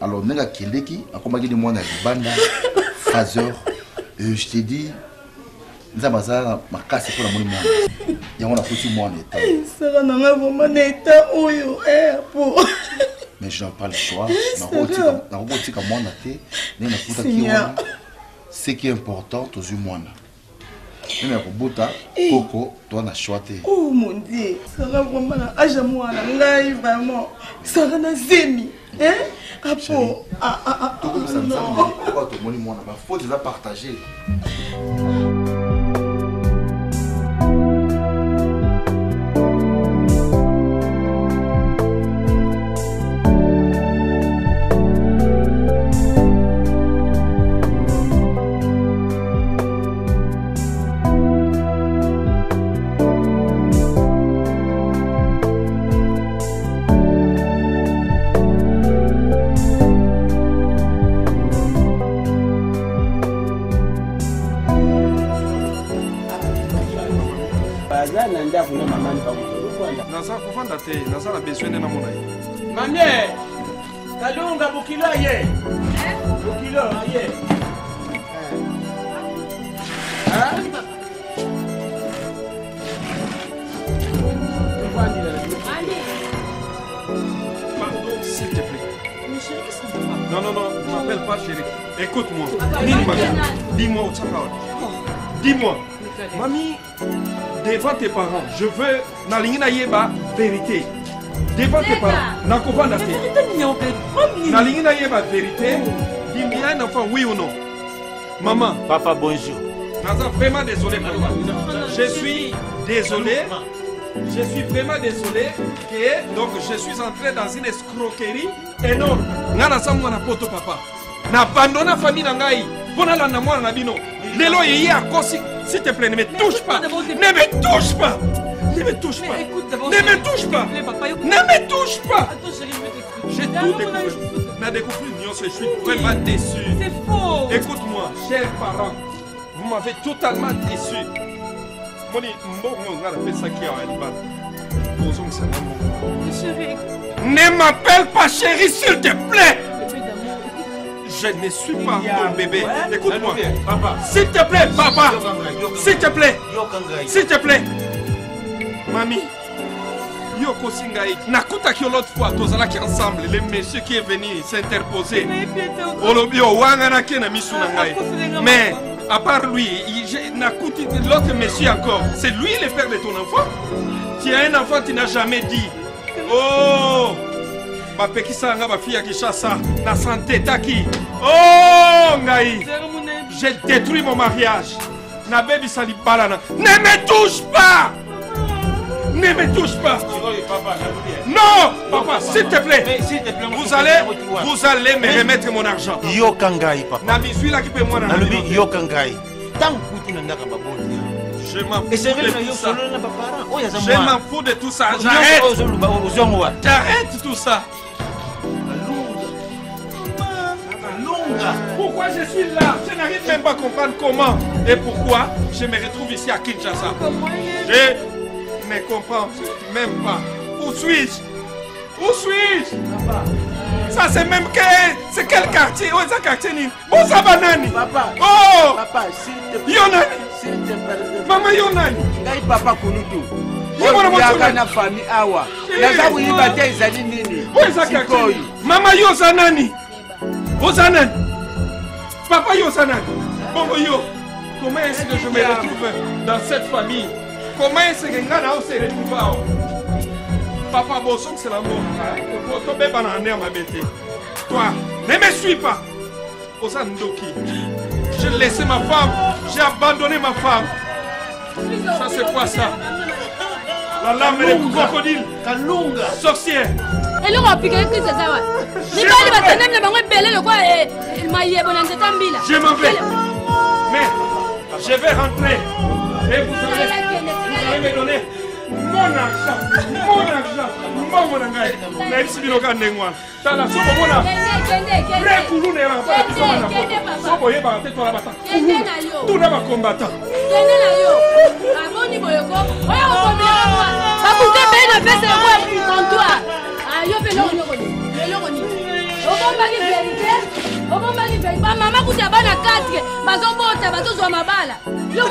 Alors, nègre Kendeki, comme dit moi dans les bandes, Fazer, je t'ai dit, nous avons ma casse pour la monnaie. Il y a un petit moi en état. Sarah n'a vraiment un état où il est pour. Mais je n'ai pas le choix. Ce qui est important, c'est que moi. Même pour Bota, Coco, toi, on a choisi. Oh mon Dieu, Sarah vraiment, moi, vraiment. Sarah n'a zémi. Hein? Ah bon? Tout comme ça, il faut déjà partager. Naza la besoin de namona. Mamie, Kalunga Bukilo aye. Bukilo aye. Pardon, s'il te plaît. Mais chérie, qu'est-ce qu'on fait? Non, ne m'appelle pas chérie. Écoute-moi. Dis-moi où ça va. Dis-moi. Mamie, devant tes parents, je veux Nalingina Yeba vérité. Devant tes parents, Nakova Nate. Nalingina Yeba vérité. Dis-moi un enfant, oui ou non? Maman. Papa, bonjour. Naza, vraiment désolé pour toi. Je suis désolé. Je suis vraiment désolé que donc je suis entré dans une escroquerie énorme. Nana Samu na poto papa. Na abandonné la famille Nangai. Pona la na mwana na bino. Lelo yeye akosi. S'il te plaît, ne me touche pas. Ne me touche pas. Ne me touche pas. Ne me touche pas. Ne me touche pas. J'ai tout découvert. Mais découvert, je suis vraiment déçu. C'est faux. Écoute-moi, chers parents, vous m'avez totalement déçu. Ne m'appelle pas chérie, s'il te plaît. Je ne suis pas ton bébé. Écoute-moi. S'il te plaît, papa. S'il te plaît. S'il te plaît. Mamie. Yoko Singai. Nakuta qui l'autre fois, tous ensemble, le monsieur qui est venu s'interposer. Mais à part lui, l'autre monsieur encore, c'est lui le père de ton enfant. Tu as un enfant, tu n'as jamais dit. Oh! Bapekisanga bafia Kishasa, la santé taki. Oh ngai, j'ai détruit mon mariage. Na baby sali balana. Ne me touche pas. Ne me touche pas. Non, papa, s'il te plaît. Vous allez me remettre mon argent. Yo kangai papa. Na bisui là qui peut moi na lubi yo kangai. Tant kuti na ndaka baboni. Je m'en fous de tout ça. Je m'en fous de tout ça. J'arrête tout ça. Pourquoi je suis là? Je n'arrive même pas à comprendre comment et pourquoi je me retrouve ici à Kinshasa. Je ne comprends même pas. Où suis-je? Où suis-je? Ça c'est même que... C'est quel quartier? Oh, c'est quartier ni? Bon, ça va nani? Papa. Oh! Papa, s'il te plaît. Yonani? Maman Yonani. Ngai papa kunutu. Yaka na famille awa. Naza kuyiba te ezali nini? Maman Yosanani. Osanani. Papa Yosanani. Bongo yo. Comment est-ce que je me retrouve dans cette famille? Comment est-ce que Ngana se retrouve? Papa Bosson, c'est la mort. Toi, ne me suis pas. Osandoki. J'ai laissé ma femme. J'ai abandonné ma femme. Ça, c'est quoi ça? La lame de crocodile. Kalunga. Sorcière. Et là, on a piqué que c'est ça. Je m'en vais. Mais je vais rentrer. Et vous allez me donner mon argent. Mon argent. Mon argent. Même si vous avez un t'as la soupe au monde. Prêt pour nous, n'est pas. Sobo yé ba teto la bata. Tout n'a pas combattant. Maman kuti abana 4 bazobota bazozwa mabala yo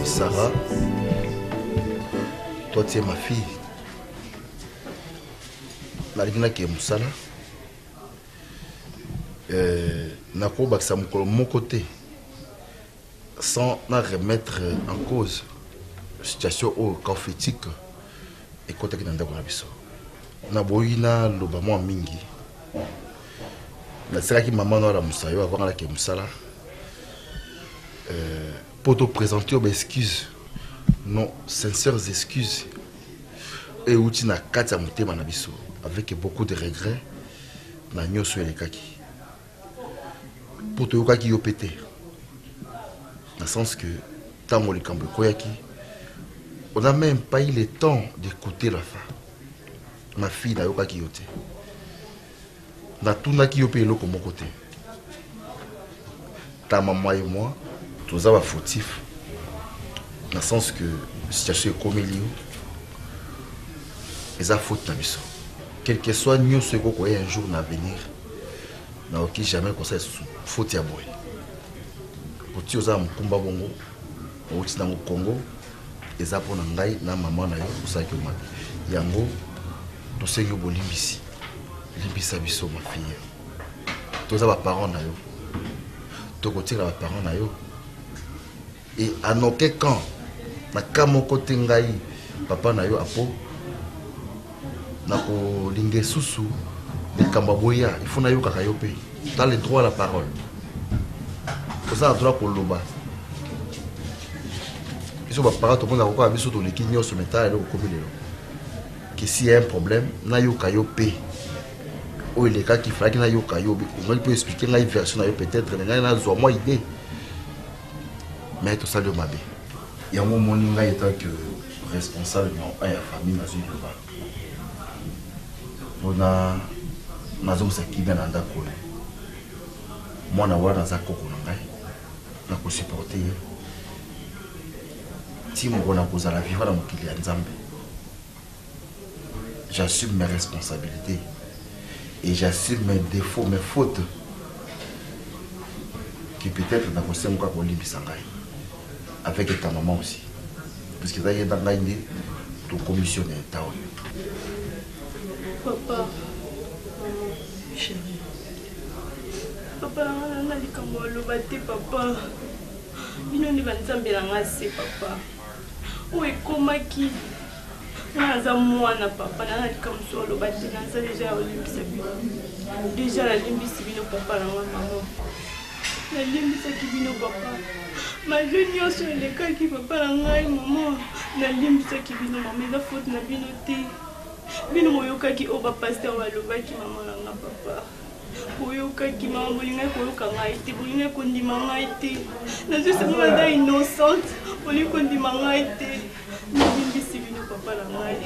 Sarah, toi tu es ma fille. Malgré que Moussala, Nako Baksa mon côté, sans la remettre en cause la situation conflitique et côté qui n'a pas besoin. Naboina lobamo mingi. La sera qui maman n'a la Moussayo avant la que Moussala. Pour te présenter mes excuses, non, sincères excuses. Et où tu n'as qu'à t'amuter manabiso avec beaucoup de regrets, n'a nyo sur les kaki. Pour te yoka qui yo pété, dans le sens que tant que le cambo koyaki, on n'a même pas eu le temps d'écouter la fin. Ma fille n'a yoka qui yote. N'a tout n'a qui yo payé l'eau mon côté. Ta maman et moi. Tout ça va fautif dans le sens que la situation est comme il y a et ça faute dans quel que soit nous ce qu'on croit un jour dans l'avenir n'a aucun jamais comme ça faute à boy pour tu aux âmes combat bongo au dans le Congo et ça pour n'engager na maman na yo pour ça que ma yango tout ce que vous limbisi limbisa biso ma fille tout ça va parents na yo tout côté la parents na yo. Et à nos camps, na kamo kote ngai papa na yo apo na ko lingé susu de kambaboya il faut na yo kaka yo pe tu as le droit à la parole pour ça droit pour loba ils sont pas parents tout le monde a encore biso to le kinyo se mettre le ko bilelo que s'il y a un problème na yo ka yo pe o il est cas qui fera que na yo ka yo on peut expliquer la version na yo peut-être na zo moi idée. Mais tout ça le mabé. Il y a un moment où il étant que responsable de la famille dans une Yoruba. On a maison qui vient dans d'accord. Moi na wala za koko ngai na ko supporter. Si mon gona ko za la vivre dans mon kili nzambe. J'assume mes responsabilités et j'assume mes défauts, mes fautes. Qui peut-être na ko semka ko libisa ngai. Avec ta maman aussi. Parce que ça y est dans l'année, tu commissionnes ta maman. Papa, chérie. Papa, on a dit comment le battre, papa. Il n'y a pas de temps, papa. oyo ekomaki naza mwana papa nalika mosu oloba te naza deja olimbisa bino deja nalimbisi bino papa na nga mama nalimbisaki bino papa malgré nyonso elekaki papa na ngai mama nalimbisaki bino mama eza faute na bino te bino boyokaki oyo bapaster balobaki mama na nga papa boyokaki mama bolingai koyoka ngai te bolingai kondima ngai te nazosanga naza innocente bolingi kondima ngai te nalimbisi bino papa na ngai.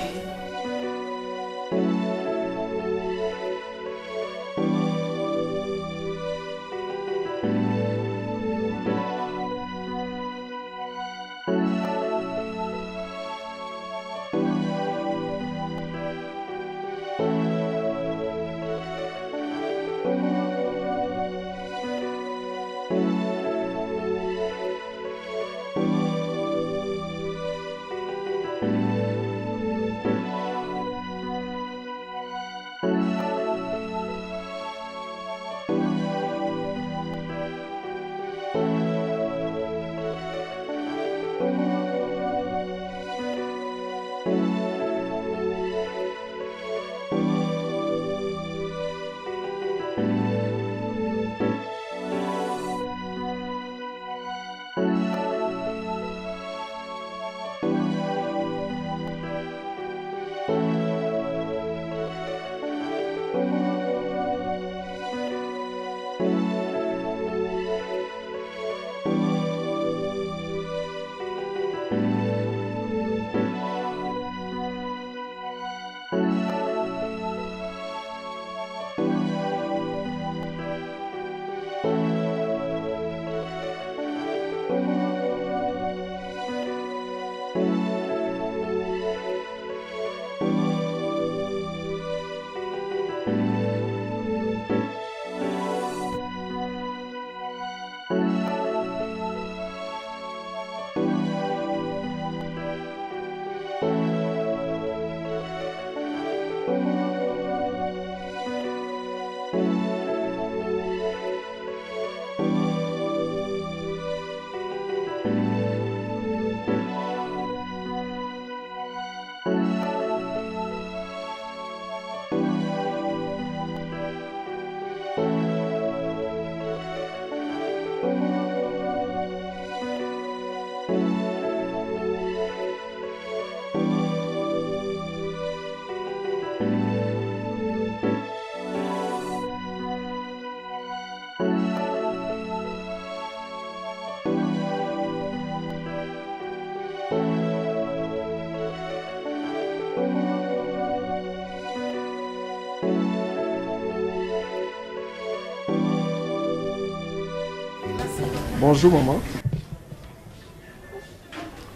Bonjour maman.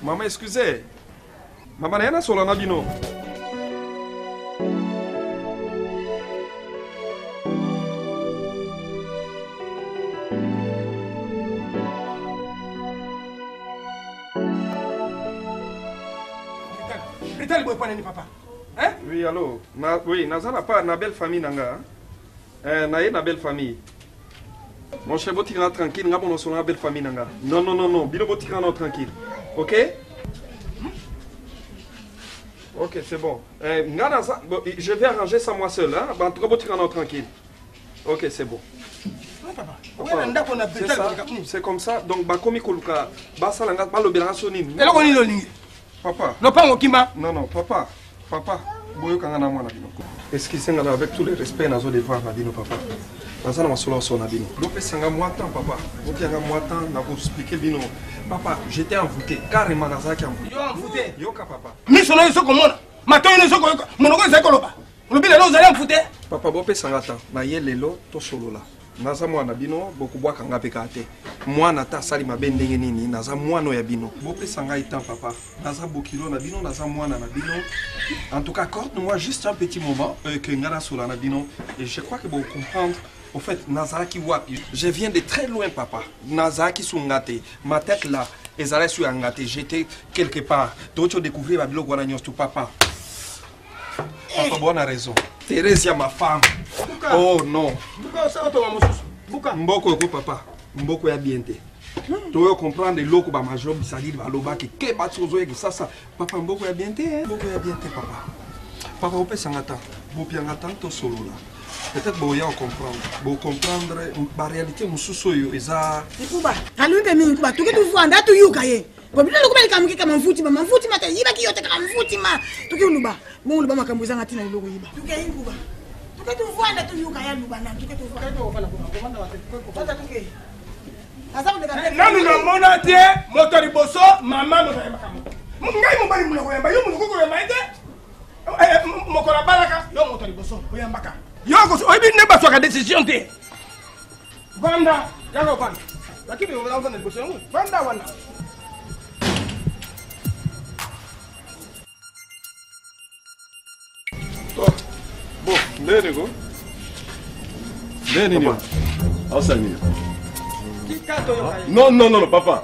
Maman, excusez. Maman, rien à sur la bino. Papa. Hein? Oui, allô. Oui, Nazana pas une belle famille nanga. Na une belle famille. Mon chef, vous tirez tranquille, nous avons une belle famille nanga. Non, non, non, non. Bilo, vous tirez tranquille. Ok? Ok, c'est bon. Je vais arranger ça moi seul. Hein? En tout cas, vous tirez tranquille. Ok, c'est bon. C'est comme ça. Donc, Bakomi Koluka, Basalanga, Balobera Sonim. Papa. Non, non, papa. Papa. Excusez-moi avec tout le respect, nous devons Nabino, papa. Nous allons solo son Nabino. Donc, c'est un mois de temps, papa. Donc, il y a un mois de temps, nous expliquer Bino. Papa, j'étais envoûté. Carrément, Nazaki envoûté. Envoûté. Yoka, papa. Mais son nom est comment? Maintenant, il est ce qu'on mon nom est Koloba. Le bilan, nous allons envoûté. Papa, Bopé Sangata. Naye Lelo, to solo là. Naza mwana bino beaucoup bois kanga pekate mwana ta sali mabendenge nini naza mwana ya bino bope sanga itan papa naza bokilo na bino naza mwana na bino en tout cas accorde-moi juste un petit moment que ngana sola na bino et je crois que vous comprendre au fait nazaki wapi je viens de très loin papa nazaki sungate ma tête là ezala sur ngate j'étais quelque part donc tu découvrir ma bilo wana nyos papa. Papa, bonne raison. Thérèse, ma femme. Oh non. Mboko, papa. Mboko ya bienté. Tu comprendre l'eau que ma major bisali va loba que bati ozoye que ça papa mboko ya bien te mboko ya bien te papa papa on peut s'angata bo piangata to solo là peut-être bo ya comprendre la réalité mususu yo eza ikuba kalumbe mimi kuba tukituvanda tuyuka ye bobilo lokubali kamuki kama mfuti mata yiba kiyote kama mfuti ma tukiuluba mungu ba makambo zanga tina loko yiba tukayikuba tukituvanda tuyuka ya luba na tukituvanda komanda wa tata tuke nanu mona te moto liboso mama moto yamba ngai mobali muloko yamba yo muloko yamba ete mokola balaka yo moto liboso oyambaka yo ko oyibi ne ba soka décision te vanda yako vanda lakini on va liboso yangu vanda wana bon ndeko ndeni ni ausani non, papa.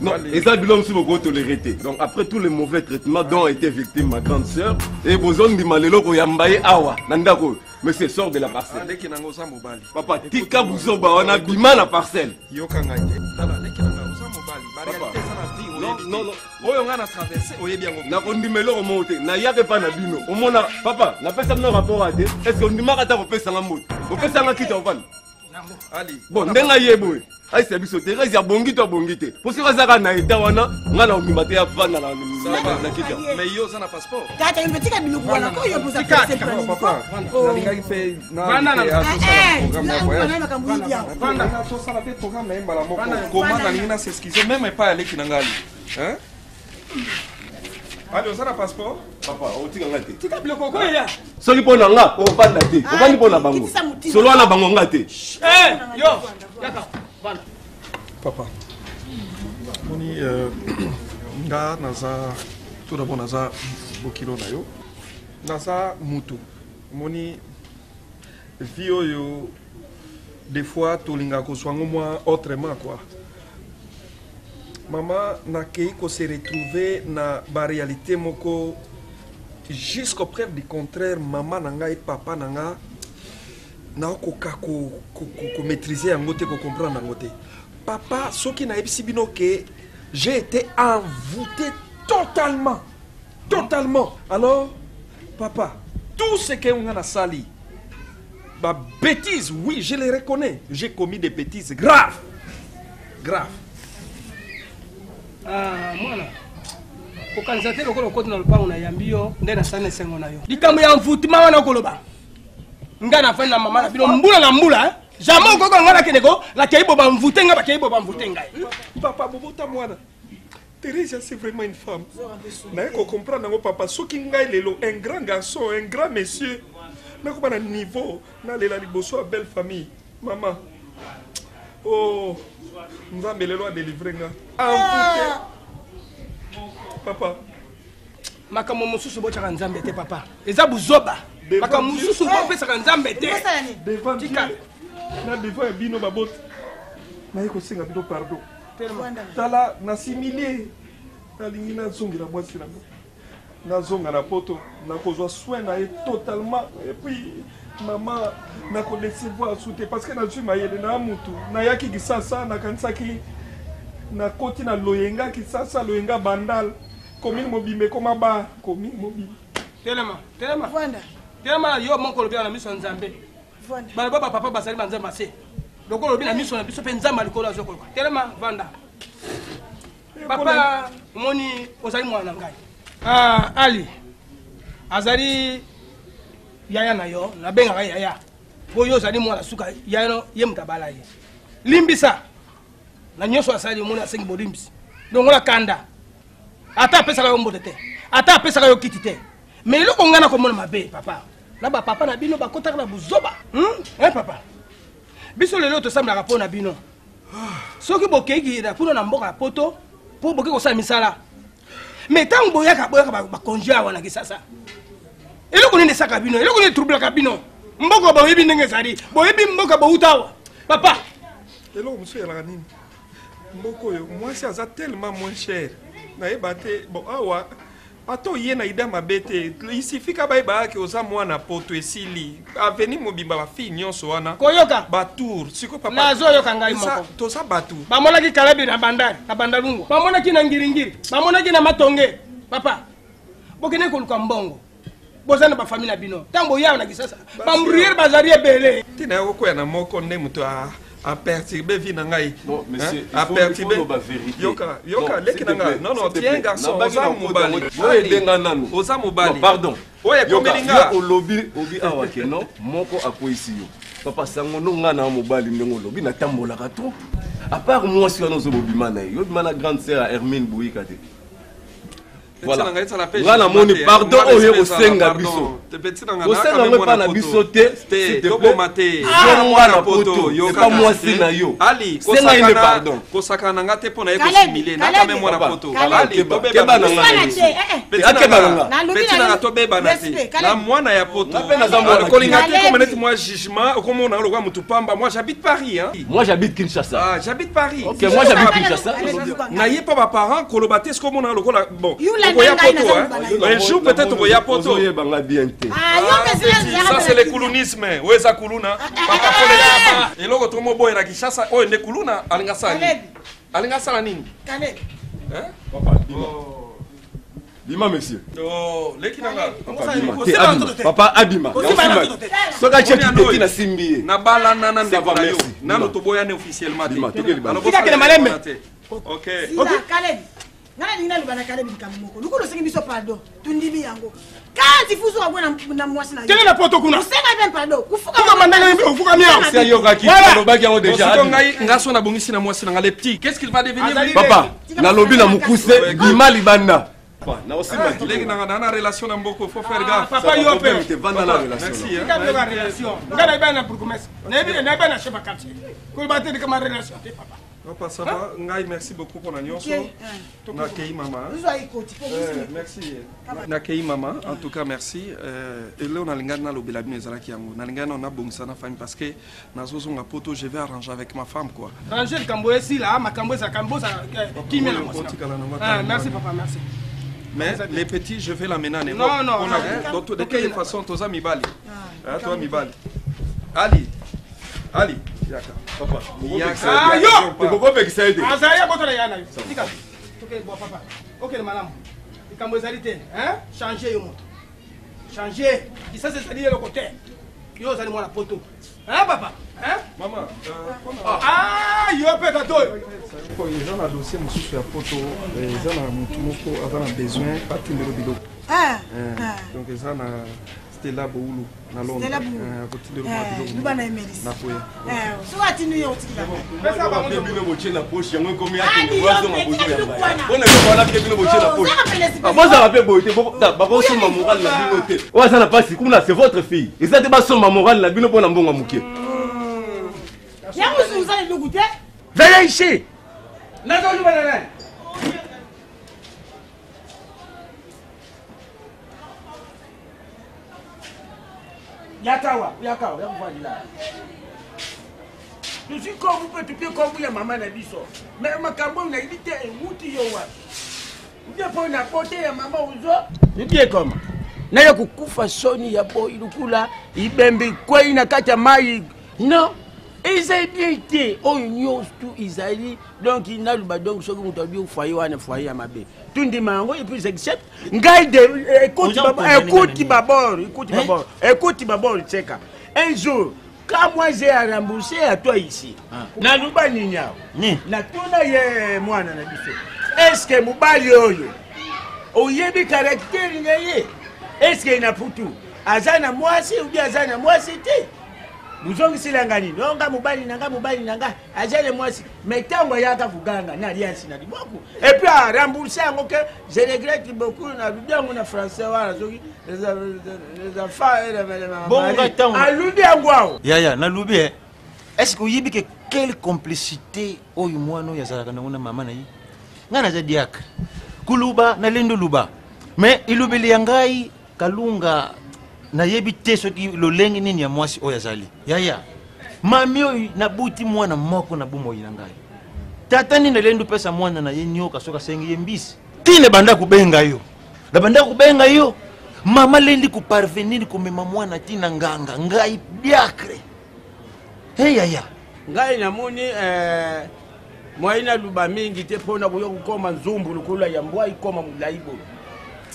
Non, et ça, Bilom, si vous tolérez. Donc, après tous les mauvais traitements dont a été victime ma grande sœur, et besoin de malelo ko yambaye awa, nandako, monsieur sort de la parcelle. Papa, tika buzoba, on a bima la parcelle. Non, oyo nga na traverser oyebi yango na kondimelo remonter na yake pa na bino omona papa na pesa no rapport ate est-ce que ondimaka ta kopesa nga moto kopesa nga kita ovana ali bon ndenga yebo ai c'est biso te rezi abongi to abongi te pour ça zaka na eta wana nga na ondima te avana na kita mais yo ça na passeport tata impetika biluku wana ko yo posa pesa papa na linga fait na programme na so ça na te programme na mbala moko comment na linga s'excuser même pas aller kinangali hein allez on a passeport papa on tika ngate tika biloko ko ya soki pona nga o banda te o bandi pona bango solo na bango ngate yo yaka banda papa moni nga naza tout d'abord naza bokilo na yo naza mutu moni vio yo des fois tolinga ko swango moi autrement quoi. Maman n'a qu'à se retrouver dans la réalité moko jusqu'au preuve du contraire maman nanga et papa nanga na ko maîtriser en côté ko comprendre en côté papa ce qui n'a pas bino que j'ai été envoûté totalement alors papa tout ce que on a sali bah bêtises oui je les reconnais j'ai commis des bêtises graves mwana kokanisa te lokola okoti na lupango na yambi yo nde nasali esengo na yo likambo ya mvutima wana okoloba ngai nafani na mama na bino mbula na mbula jamai okoko ngai nakendeko lakei bo bamvute ngai bakei bo bamvute ngai papa bobota mwana Thérèse c'est vraiment une femme naye kocomprendre yango papa soki ngai lelo un grand garçon un grand monsieur nakoba na niveau nalela liboso ya belle famille mama oh nzambe lelo adélivre nga envoûté papa makambo mosusu botyaka nzambe te papa eza buzoba makambo mosusu bopesaka nzambe te devant ya bino babota naye kosenga bino pardon tala nasimilie nalingi nazongela mwasi nango nazonga na poto nakozwa soin na ye totalement et puis maman nakodecevoir su te parce que nazwi mayele na mutu nayaki kisasa nakanisaki nakoti na loyenga kisasa loyenga bandal komini mobimbe koma ba komini mobimbe telema yo moko lobi na miso nzambe baloba bapapa basali banzambe ase lokolo lobi na miso na biso mpe nzambe alikolo azokoloka telema vanda papa omoni ozali mwana na ngai ali azali yaya na yo nabengaka yaya po yo ozali mwana suka yaya ye moto abala ye limbisa na nyonso asali omoni asengi bolimbisi longola kanda ata apesaka yo mbote te ata apesaka yo kiti te mais eloko ngai nakomona mabe papa na bapapa na bino bakotaka na buzoba papa biso lelo tosambelaka mpo na bino soki bokeiki na kuna na mboka ya poto mpo boke kosala misala mais ntango boyaka bakonje awa na kisasa eloko nini esaka bino eloko nini troublaka bino mboka boyebi ndenge ezali boyebi mboka bouta awa papa eloko mosusu eyalaka nini mboka oyo mwasi aza tellement moins cher nayeba te bon awa Ato yé na ida mabete. Ici fika ba ba ke oza mwana poto esili. Aveni mobimba ba fi nyonso wana. Koyoka. Batour. Siko papa. Na zo yoka ngai moko. To sa batour. Ba mona ki kalabi na bandari, na bandalungu. Ba mona ki na ngiringiri. Ba mona ki na matonge. Papa. Bokene ko luka mbongo. Bozana ba famille na bino. Tango ya na kisasa. Ba mbrier bazari ebele. Tina yo ko na moko nde muto a perturber vie na ngai. Non, monsieur, a perturber. Yoka, leki na ngai. Non, tiens garçon, oza mobali. Oye denga nanu. Oza mobali. Pardon. Oye komelinga. Yo lobi obi awa ke non, moko akoisi yo. Papa sango no ngana mobali ndengo lobi na tambola ka trop. À part moi si on zo bobima na yo, bima na grande sœur Hermine Bouika te. Voilà. Ngana moni pardon oye osenga biso. Osenga ngo pa na biso te, s'il te plaît. Ngana poto, yo pas moi si na yo. Ali, kosaka na ngate pona eko simile na kame mwana poto. Ali, keba na ngana. Akeba na ngana. Petit na to beba na te. Na mwana ya poto. Kolinga te comme net moi jugement, comme on a le roi Mutupamba. Moi j'habite Paris hein. Moi j'habite Kinshasa. Ah, j'habite Paris. OK, moi j'habite Kinshasa. Na yé pas parents kolobate ce comme on a le roi bon. Un jour peut-être il y a poto. Ça c'est le koulounisme. Où est ça koulouna? Papa Kolena. Et là quand on boy na Kinshasa, oh ne koulouna alinga sala. Alinga sala nini? Hein? Papa, Bima monsieur. Oh, leki nanga. Papa Abima. Soka cheki na simbi. Na bala nana ndeko na yo. Nano to boyane officiellement. Tika kele malembe. OK. Kaleb. Ngana nina lubana Kaleb bikamoko. Luko lo sengi biso pardon. Tundibi yango. Kanti fuso wa na mwasi na yo. Kele na poto kuna. Usenga ben pardon. Kufuka mandala mbi ufuka mia. C'est yo kaki lobaki yango déjà. Siko ngai ngaso na bongisi na mwasi na les petits. Qu'est-ce qu'il va devenir? Papa, na lobi na mukuse Bima libanda. Na aussi ma legi na relation na mboko faut faire gaffe. Papa yo pe te vanda na relation. Merci hein. Ka relation. Ngana ba na bourgmestre. Na ba na chef quartier. Ko ba te de kama relation te papa. Papa ça va. Ngai merci beaucoup pour la nyonso. Na kei mama. Merci. Na kei mama en tout cas merci. Et là on a lingana lo bela bino ezala ki yango. Na lingana on a bongisa na famille parce que na zozo nga poto je vais arranger avec ma femme quoi. Ranger le cambo ici là, ma cambo ça qui met la merci papa, merci. Mais les petits, je vais l'amener en Europe. Non, non. De quelle façon, tu as mis Bali. Toi, mi Bali. Ali. Ali. Yaka. Papa. Yaka. Yo. Tu peux pas faire ça aider. Azaya boto na yana. Tika. OK, bon papa. OK, le madame. Ikambo ezalité, hein? Changer yo moto. Changer. Ça c'est salir le côté. Yo zali mwana poto. Hein papa? Hein? Maman, ah, yo pe kato. Ils ont un dossier monsieur sur la photo, ils ont un mutumoko avant un besoin pas tout le bilo. Donc ils ont c'était là boulou na Londres. C'était là boulou. Côté de bilo. Bana emerisi. Na poya. So ati New York tikila. Pesa ba mo bino boche na poche yango komi ati wazo mabozo ya mbaya. Bona ko wala ke bino boche na poche. Boza ba pe boite ba ko soma moral na bino te. Wa sana pasi kuna c'est votre fille. Et ça te ba soma moral na bino pona mbonga muke. Yango vous allez le goûter. Venez ici. Nazo banana. Yakawa, yakawa, là. Je suis comme vous pouvez tout comme vous ya maman na biso. Mais ma kambo na ibite e wuti yo wa. Ndio po na pote ya mama uzo. Nipie koma. Na yo kukufa soni ya bo ilukula ibembe kwa ina kata mai. Non. Ils bien été au union tout Isaïe donc il n'a pas donc ce que vous avez au foyer à ma bé tout dit mango et puis j'accepte garde écoute d'abord cheka un jour quand moi j'ai à rembourser à toi ici na luba ninya na tuna ye mwana na biso est-ce que mobali oyo oyebi caractère ngaye est-ce que ina putu azana mwasi ou bien azana mwasi te Muzongi silangani, nonga mubali nanga, ajele mwasi, metango yaka kuganga, na alliance na liboku. Et puis à rembourser en que je regrette beaucoup, na bien on a français, les enfants et les mamans. Bon, attends. À l'oubi à Guao. Ya, na l'oubi, est-ce que vous y que quelle complicité, oh, moi, non, ya zalaka na una maman na yi. Ngana za diak. Kuluba, na lendo luba. Mais ilubeli yangai, kalunga. Na yebi te soki lolengi nini ya mwasi oya zali yaya mami oyo na buti mwana moko na bumo yinangai tata ni nalendo pesa mwana na yenyoka soka sengi yembisi tine banda kubenga yo banda kubenga yo mama lendi ku parvenir kumema mwana tina nganga ngai diakre hey ya ngai namuni mwaina luba mingi te pona kuyo kukoma nzumbu lukula ya mbwa ikoma mulaibo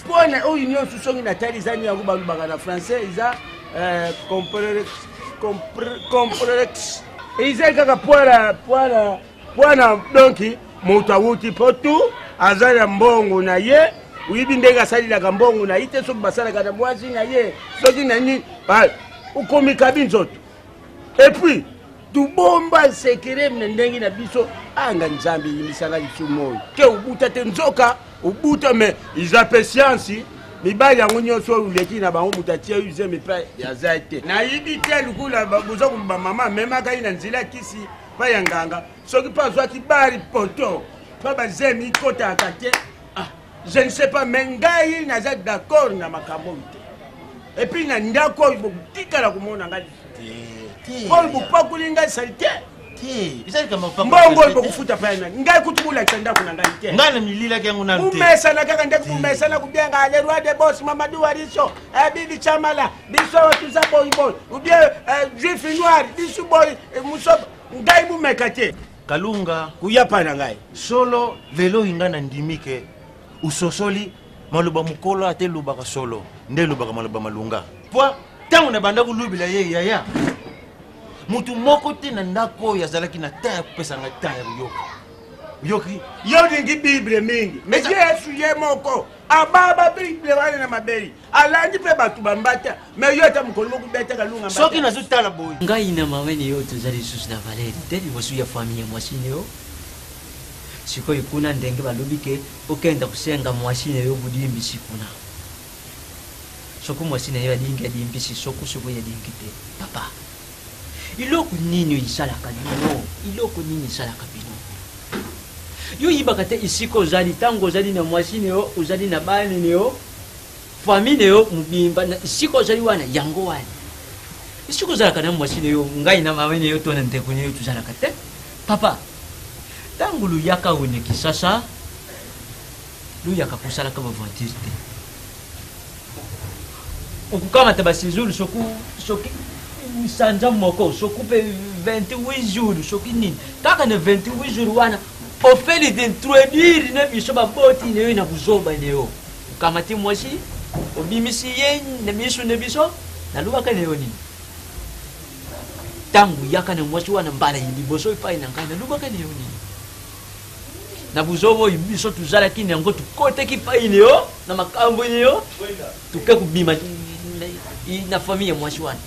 pona oyu nyo susongi na tali zani ya kuba luba na français iza complex iza kaka pwana donki mutawuti potu azala mbongo na ye uyibi ndenga salila ka mbongo na ite so basala kana mwasi na ye soki nani ukomi kabinzoto et puis tubomba sekere mnendengi na biso anga nzambi yimisanga lisumoyo ke ubuta te nzoka ubuta me izape science mibali yango nyonso uleki na bango mutatia uze mipa ya zaite na yibi te lukula babuza kumba mama mema kai na nzila kisi pa yanganga soki pa zwa kibari poto pa bazemi kota akate je ne sais pas mengai na za d'accord na makambo te et puis na ndako bokutika kumona ngai Paul bupakulinga salite mbongo bokufuta pana ngai kutubula tsanda kuna ngai te ngana milila kyangu na nte umesa na kaka ndeko umesa na kubenga le roi de boss Mamadou Wariso bibi chamala biso tuza boy boy ou bien juif noir biso boy musoba ngai bumekate kalunga kuyapa na ngai solo velo ingana ndimike usosoli maluba mukolo ate lubaka solo nde lubaka maluba malunga po tangu na banda kulubila ye yaya mutu moko te na ndako yazalaki na ta ya kupesanga ta ya yoki yo dingi bible mingi mais Yesu ye moko ababa bible wana na mabeli alandi pe batu bambata mais yo ta mukolo kubeta kalunga mbata soki nazutala boy ngai na mameni yo tozali susu na Valeri teli bosu ya famille mwashine yo sikoyo kuna ndenge balobike okenda kusenga mwashine yo budimbi sikuna soku mwashine yo alingi adimbisi soku ya dingi te papa iloko nini isalaka bino iloko nini isalaka bino yo yibaka te isiko ozali tango ozali na mwashine yo ozali na bana yo famille yo mubimba na isiko ozali wana yango wana isiko ozalaka na mwashine yo ngai na mamene yo tona ntekuni yo tuzalaka te papa tango luyaka wene kisasa luyaka kusalaka baventure te okukamata basizulu soki sanja moko sokupe 28 jours soki nini kaka na 28 jours wana ofeli d'introduire na biso baboti ne na buzoba leo ukamati mwasi obimisi ye na miso ne biso na lubaka leo nini tangu yaka na mwasi wana mbala yindi boso ipai na kana lubaka leo nini na buzobo biso tuzala kini ngo tukote kipai leo na makambo leo tuke kubima na familia mwasi wana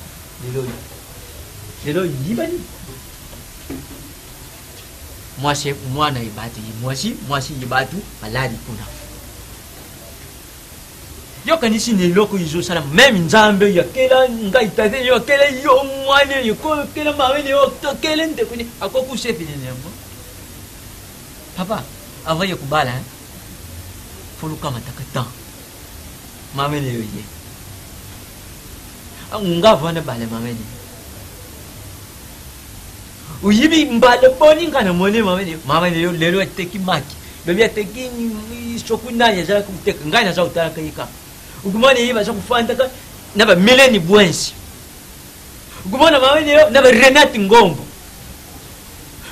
lelo yibani mwasi mwana ibati mwasi yibatu maladi kuna yo kanisi ni loko izo sala même nzambe ya kela ngai tate yo kela yo mwana yo ko kela mawene yo to kela nde kuni akoku sefi ni nembo papa avaye kubala fulu kama takata mawene yo ye ngava na bale mawene uyibi mbale boni ngana mone mawene yo lelo ateki maki bebia teki sokundanya za kuteka ngana za utaka yika ugumane yiba za kufanta ka na ba mileni bwensi ugumana mawene yo na ba Renati Ngombo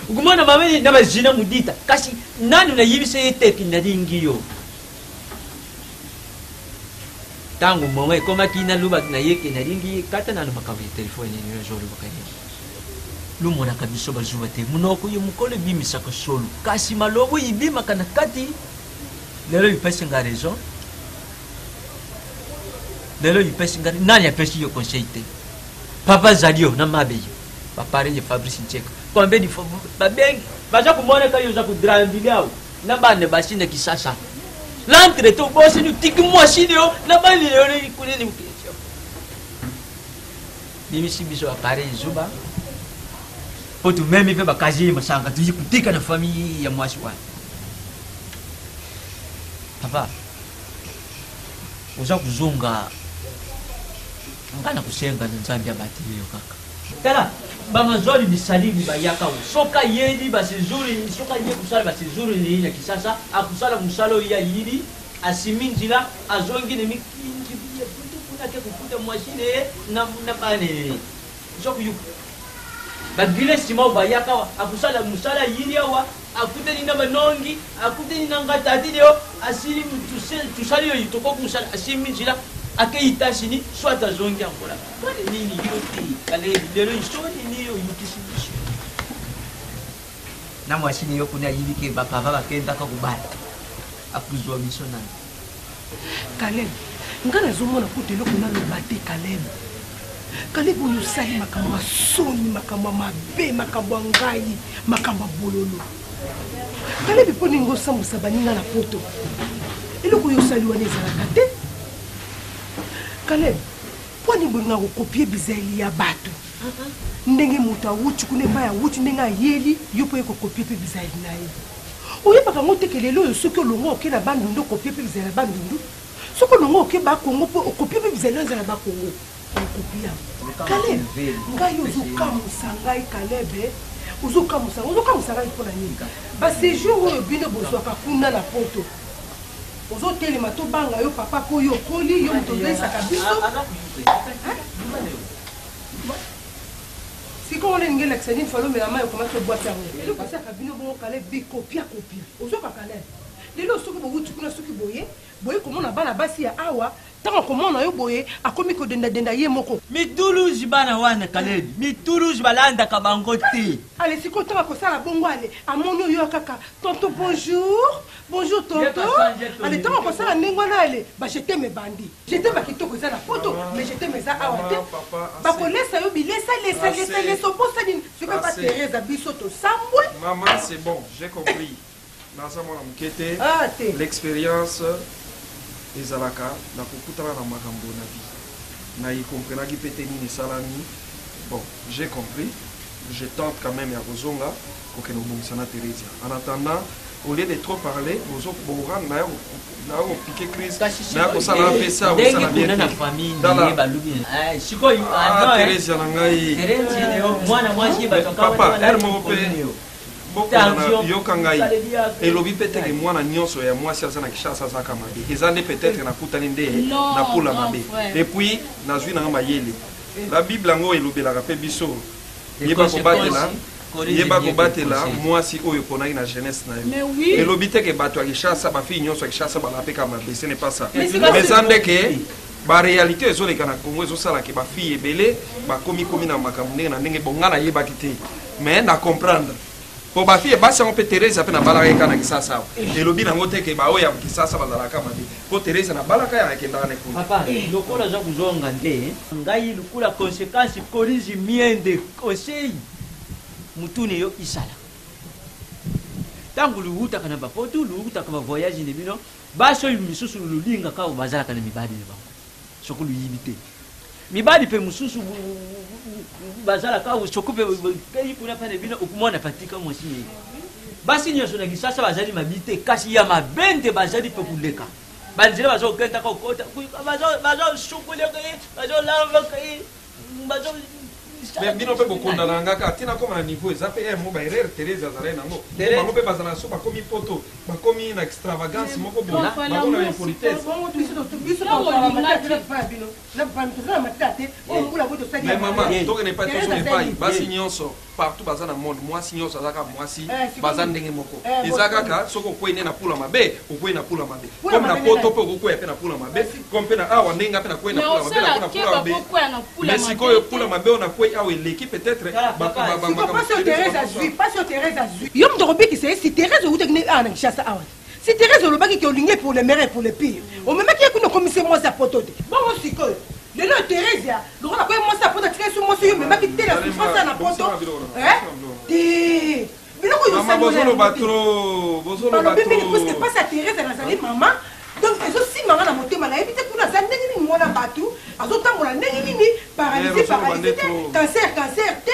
ugumana mawene na ba Zina Mudita kasi nani na yibi se teki na dingiyo tangu mongwe koma kina luba na yeke na dingi kata na makabe telefone ni jolo bakani lumona kabiso bazuba te munoko yo mukole bimisa ko solo kasi malobo yibima kana kati lelo yipesi nga raison lelo yipesi nga nani apesi yo conseil te papa zadio na mabeyo papa re Fabrice Ncheka kombe di fo babengi baza kumona kayo za kudrambiliao na bane basine kisasa l'entre to bosi ni tiki mwashini yo na bali yo ni kuneni mkesho mimi si biso apare zuba potu memi pe bakazi masanga tujikutika na famille ya mwashi wana papa uza kuzunga ngana kusenga na nzambi abati yo kaka tala bamazoli bisalibi bayaka soka yedi basizuri soka ye kusala basizuri ni ya kisasa akusala musalo ya yidi asiminjila azongine mikinji bia putu kuna ke kukuta mashine na bane zoku bagile sima bayaka akusala musala yili awa akute ni manongi akute ni ngatati leo asili tusali yo itoko kusala asiminjila akeitashini swata zongi ankola bane nini yote kale lero isoni niyo yukisimisho na mashine yo kuna yili ke bapava bakenda kakubala akuzwa biso nani Kaleb nga nazomona kuti eloko naloba te Kaleb oyo osali makambo ya soni makambo ya mabe makambo ya ngai makambo ya bololo Kaleb mpo ndenge osambusa baninga na poto eloko oyo osali wana ezalaka te Kaleb mpo nini bolinga kokopie bizali ya bato ndenge moto awuti kuna epai awuti ndenge ayeli yo mpo ye kokopie mpe bizali na ye oyebaka ngo teke lelo oyo soki olongo oke na bandundu okopie mpe bizali na bandundu soki olongo oke bakongo mpo okopie mpe bizali na nzala bakongo okopie yango Kaleb ngai ozokamusa ngai Kaleb ozokamusa ngai mpo na nini basejour oyo bino bozwaka kuna na poto ozotelema tobanga yo papa mpo yo okoli yo moto ozoyisaka biso sikoyo nde ningi elakisa nini falo omela mai okomaki obwati yango eloko asaka bino bongo Kaleb bikopia ozoka Kaleb lelo soki bowuti kuna soki boye komona bana basi ya awa ntango komona yo boye akomi kodendadenda ye moko mituluzi bana wana Kaleb mituluzi balandaka bango te ale sikoyo ntango akosala bongo ale amoni oyo kaka tonto bonjour tonto ale ntango akosala ndenge wana ale bajeteme bandi jeteme bakitoko eza na poto mais jeteme eza awa te bakolesa yo bilesa oposa nini soki pa Teresa biso tosambwe Maman, c'est bon, j'ai compris. L'expérience des alaka, na kokutana na makambo na vie. Na y comprenaki pete nini salami. Bon, j'ai compris. Je tente quand même à Rozonga pour que nous bongisana Teresa. En attendant, au lieu de trop parler, vous avez na piqué crise. Na ko sala pesa, vous sala bien. Na famille ni balubi. Siko Teresa na ngai. Teresa mwana mwashi batoka papa, hermo pe. Yoka ngai elobi peut-être que mwana nyonso ya mwasi aza na Kinshasa azaka mabe eza nde peut-être nakutani nde na pula mabe et puis nazwi nanga mayele la Bible yango elobelaka mpe biso yeba kobatela mwasi oyo ponaki na jeunesse na yo elobi te ke bato ya Kinshasa bafille nyonso ya Kinshasa balapeka mabe ce n'est pas ça mais eza nde ke baréalité ezoleka na Congo ezosalaka bafille ebele bakomi na makambo ndenge na ndenge bonga nayebaki te mais na comprendre pour ma fille basi on peut Teresa pe na balaka kana Kisasa elobi nango te ke ba oya Kisasa bazalaka mabe po Teresa na balaka ya kenda na kuna papa lokola za kuzonga nde ngai lukula conséquence corrige miende conseil mutune yo isala tangu luhuta kana bapoto luhuta kama voyage ne bino baso misusu lulinga ka bazalaka na mibadi ne bango sokulu yibite mibadi pe mususu bazala ka usokupe kai kuna pale bino ukumona patika mwasi basi nyoso na Kisasa bazali mabite kasi ya mabende bazali pe kuleka banzira bazo kenta ka kota bazo shukule kai bazo lava kai bazo mais bino pe bokonda na ngaka tina koma na niveau eza pe mo ba erreur Teresa zalai nango bango pe bazala so bakomi poto bakomi na extravagance moko bona bakona na impolitesse mais maman toke ne pas basi nyonso partout bazana monde mwasi nyonso azaka mwasi bazana ndenge moko ezaka ka soko kwene na pula mabe okwene na pula mabe comme na poto pe okoya pe na pula mabe comme pe na awa ndenge pe na kwene na pula mabe na pula mabe mais sikoyo pula mabe ona kwe awa l'équipe peut-être pas sur Teresa yo mdorobi ki c'est si Teresa ou tekne ana Kinshasa awa si Teresa lobaki ki olinge pour le meilleur pour le pire o même ki kuna commissaire moi sa poto te bon sikoyo lelo Teresa lokola ko moi sa poto tika sur moi yo même ki te la souffrance na poto te biloko yo sa bozolo batro parce que pas sa Teresa na zali maman donc ezosimanga na motema nayebi te kuna aza ndenge nini mwana bato azotambola ndenge nini paralysé cancer te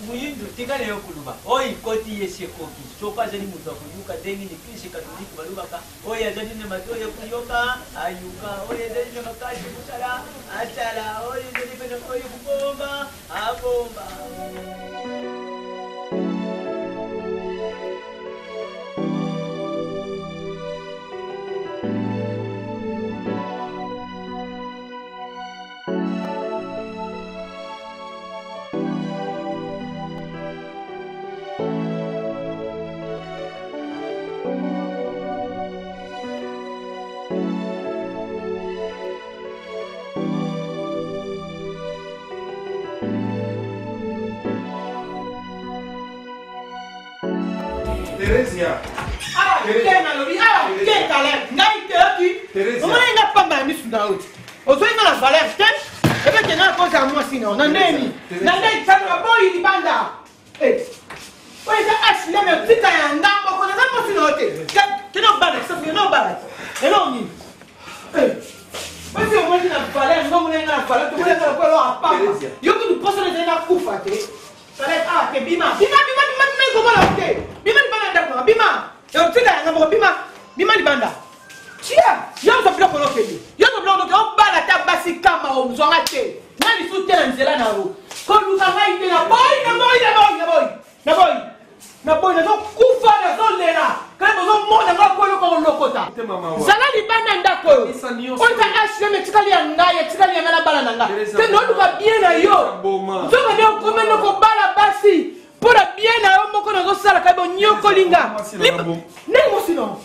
muyindu tikale yo kuluba oyo ikoti yesi ekoki soki azali moto akoluka ndenge nini krisi katolike balobaka oyo azali na mato ya kuyoka ayuka oyo azali na makasi kosala asala oyo ezali pene oyo kubomba abomba Teresia. Ah, Kena lobi, ah, Kekale, ngai te oki. Omona nga pamba ya misu na oti. Ozoi nga na valeur te. Ebe Kena cause ya mwasi na na ndeni. Na ndeni tsana boyi libanda. Eh. Oye za asile me tika ya ndambo ko na mwasi na oti. Kena bana, ça fait no bana. Eno ni. Eh. Basi omona na valeur, ngo mona nga na valeur, to mona nga ko lo apamba. Yo ki du poso na na kufa te. Sale ah, ke bima. Bima ko mona oti. Bima bana ndako, bima. Yo tika ya ngabo bima libanda. Tia, yo so bloco lokeli. Yo so bloco lokeli o bala ta basi kama o mzonga te. Nani soutien nzela na ro. Ko luka ngai te na boy. Na zo kufa na zo lera. Kama zo mona ngakolo ko lokota. Zala libanda ndako. O ta ashe me tikali ya ngai, tikali ya ngala bala nanga. Te no luka bien na yo. Zonga de ko meno ko bala basi. Pora bien na yo moko na zo sala ka bo nyoko linga. Nani mosino.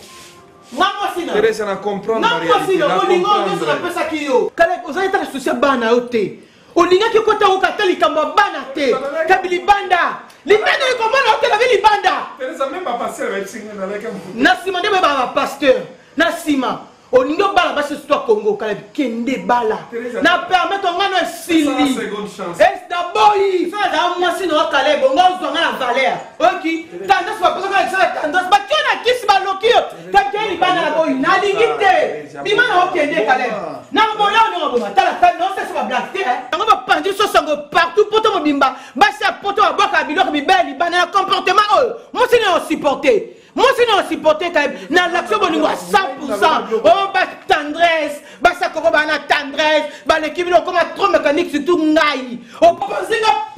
Teresa na comprendre la réalité. Na comprendre. Na pesa kiyo. Kale ozali ta souci bana yote. Olinga ki kota ukatali kamba bana te. Kabili banda. Libanda ko mona hotel avec libanda. Teresa même pas passer avec singa na leka mfuti. Nasima de ba pasteur. Nasima. Olinga bala basi toi Congo kale kende bala. Na permettre ngano sili. Est d'abord ça da moi sino kale bongo zonga na valeur. OK. Tendance pas parce que ça tendance ba kiona kisi ba lokio. Takeli bana la boy. Na lingite. Bima na okende kale. Na mbola on ngoma tala non c'est pas blague te. On va pendu so sango partout poto mobimba. Ba sa poto ba boka biloko bibeli bana comportement oh. Moi sino supporter. Moi, c'est non supporté quand même. Dans l'action, on est à 100%. On va tendresse. Bah, ça, on va tendresse. Bah, l'équipe, on commence trop mécanique, surtout ngaï. On pense que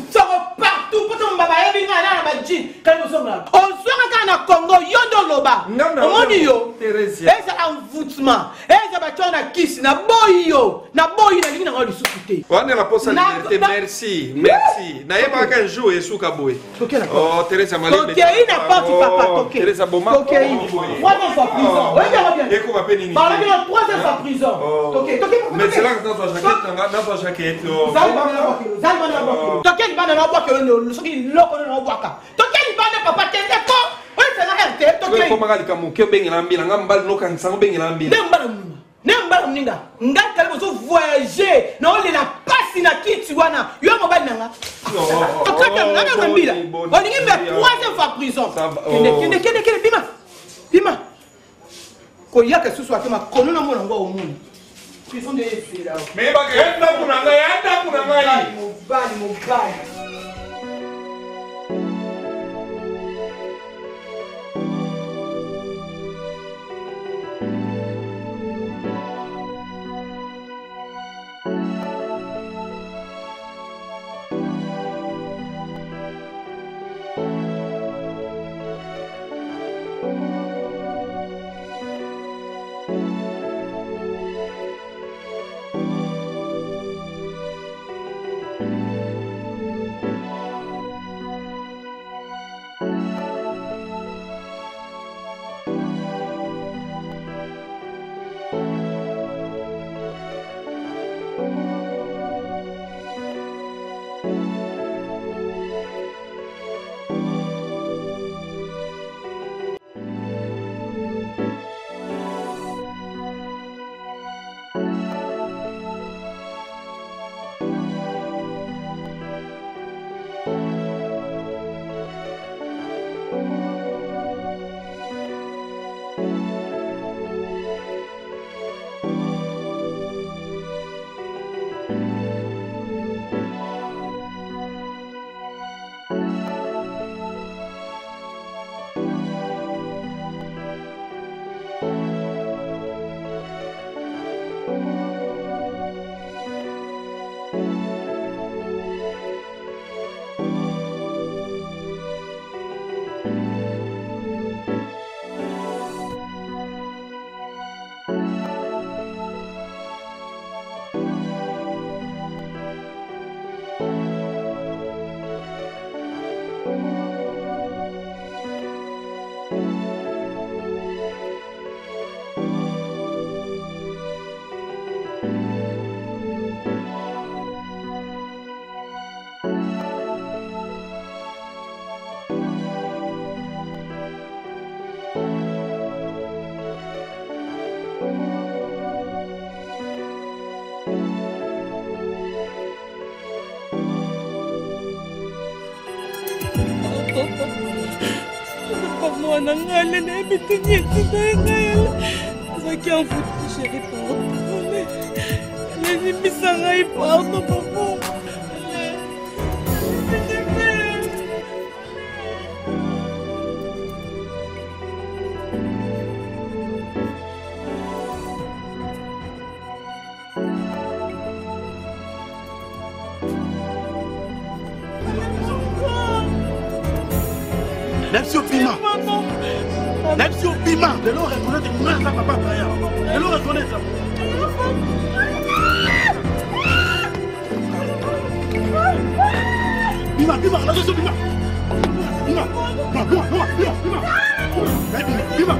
ça va partout. Pour on va y aller dans la jean. Quand nous sommes là. On soit dans le Congo, yondo loba. On dit yo. Et ça, envoûtement. Et ça, bah, tu as un kiss. Na boy yo. Na boy, na ligne, on va le souffler. On est la poste à liberté. Merci. Merci. Na yeba qu'un jour et sous Kaboé. Oh, Teresa Malé. Ok, il n'a pas tout papa. Teresa Boma. Ok, 3 fois prison. Regarde bien. Et qu'on va payer. Parlez bien, 3 fois prison. Ok, mais c'est là que dans ta jaquette, Toquel bana na boka le soki loko na boka. Toquel bana papa tende ko. On se na RT. Toquel. Ko magali kamu ke bengela mbila ngambal no kan sang bengela mbila. Nembala mninga. Ngaka le zo voyager na ole la pasi na kiti wana. Yo mo bana nga. Toquel ngaka mbila. On ngi me 3e fois prison. Kende bima. Ko yaka susu akema kono na mona ngo omuntu. Prison de Fila. Mais ba yenda kuna ngai. Mobile. mwana ngale nayebi te nyeti na ye ngai azalaki envoûté chéri pardon alezimisa ngai pardon papa Nepsio Pima. Nepsio Pima. De l'eau reconnaître moi ça papa Baya. De l'eau reconnaître. Pima, Pima, là je Pima. Pima. Non, Pima. Pima.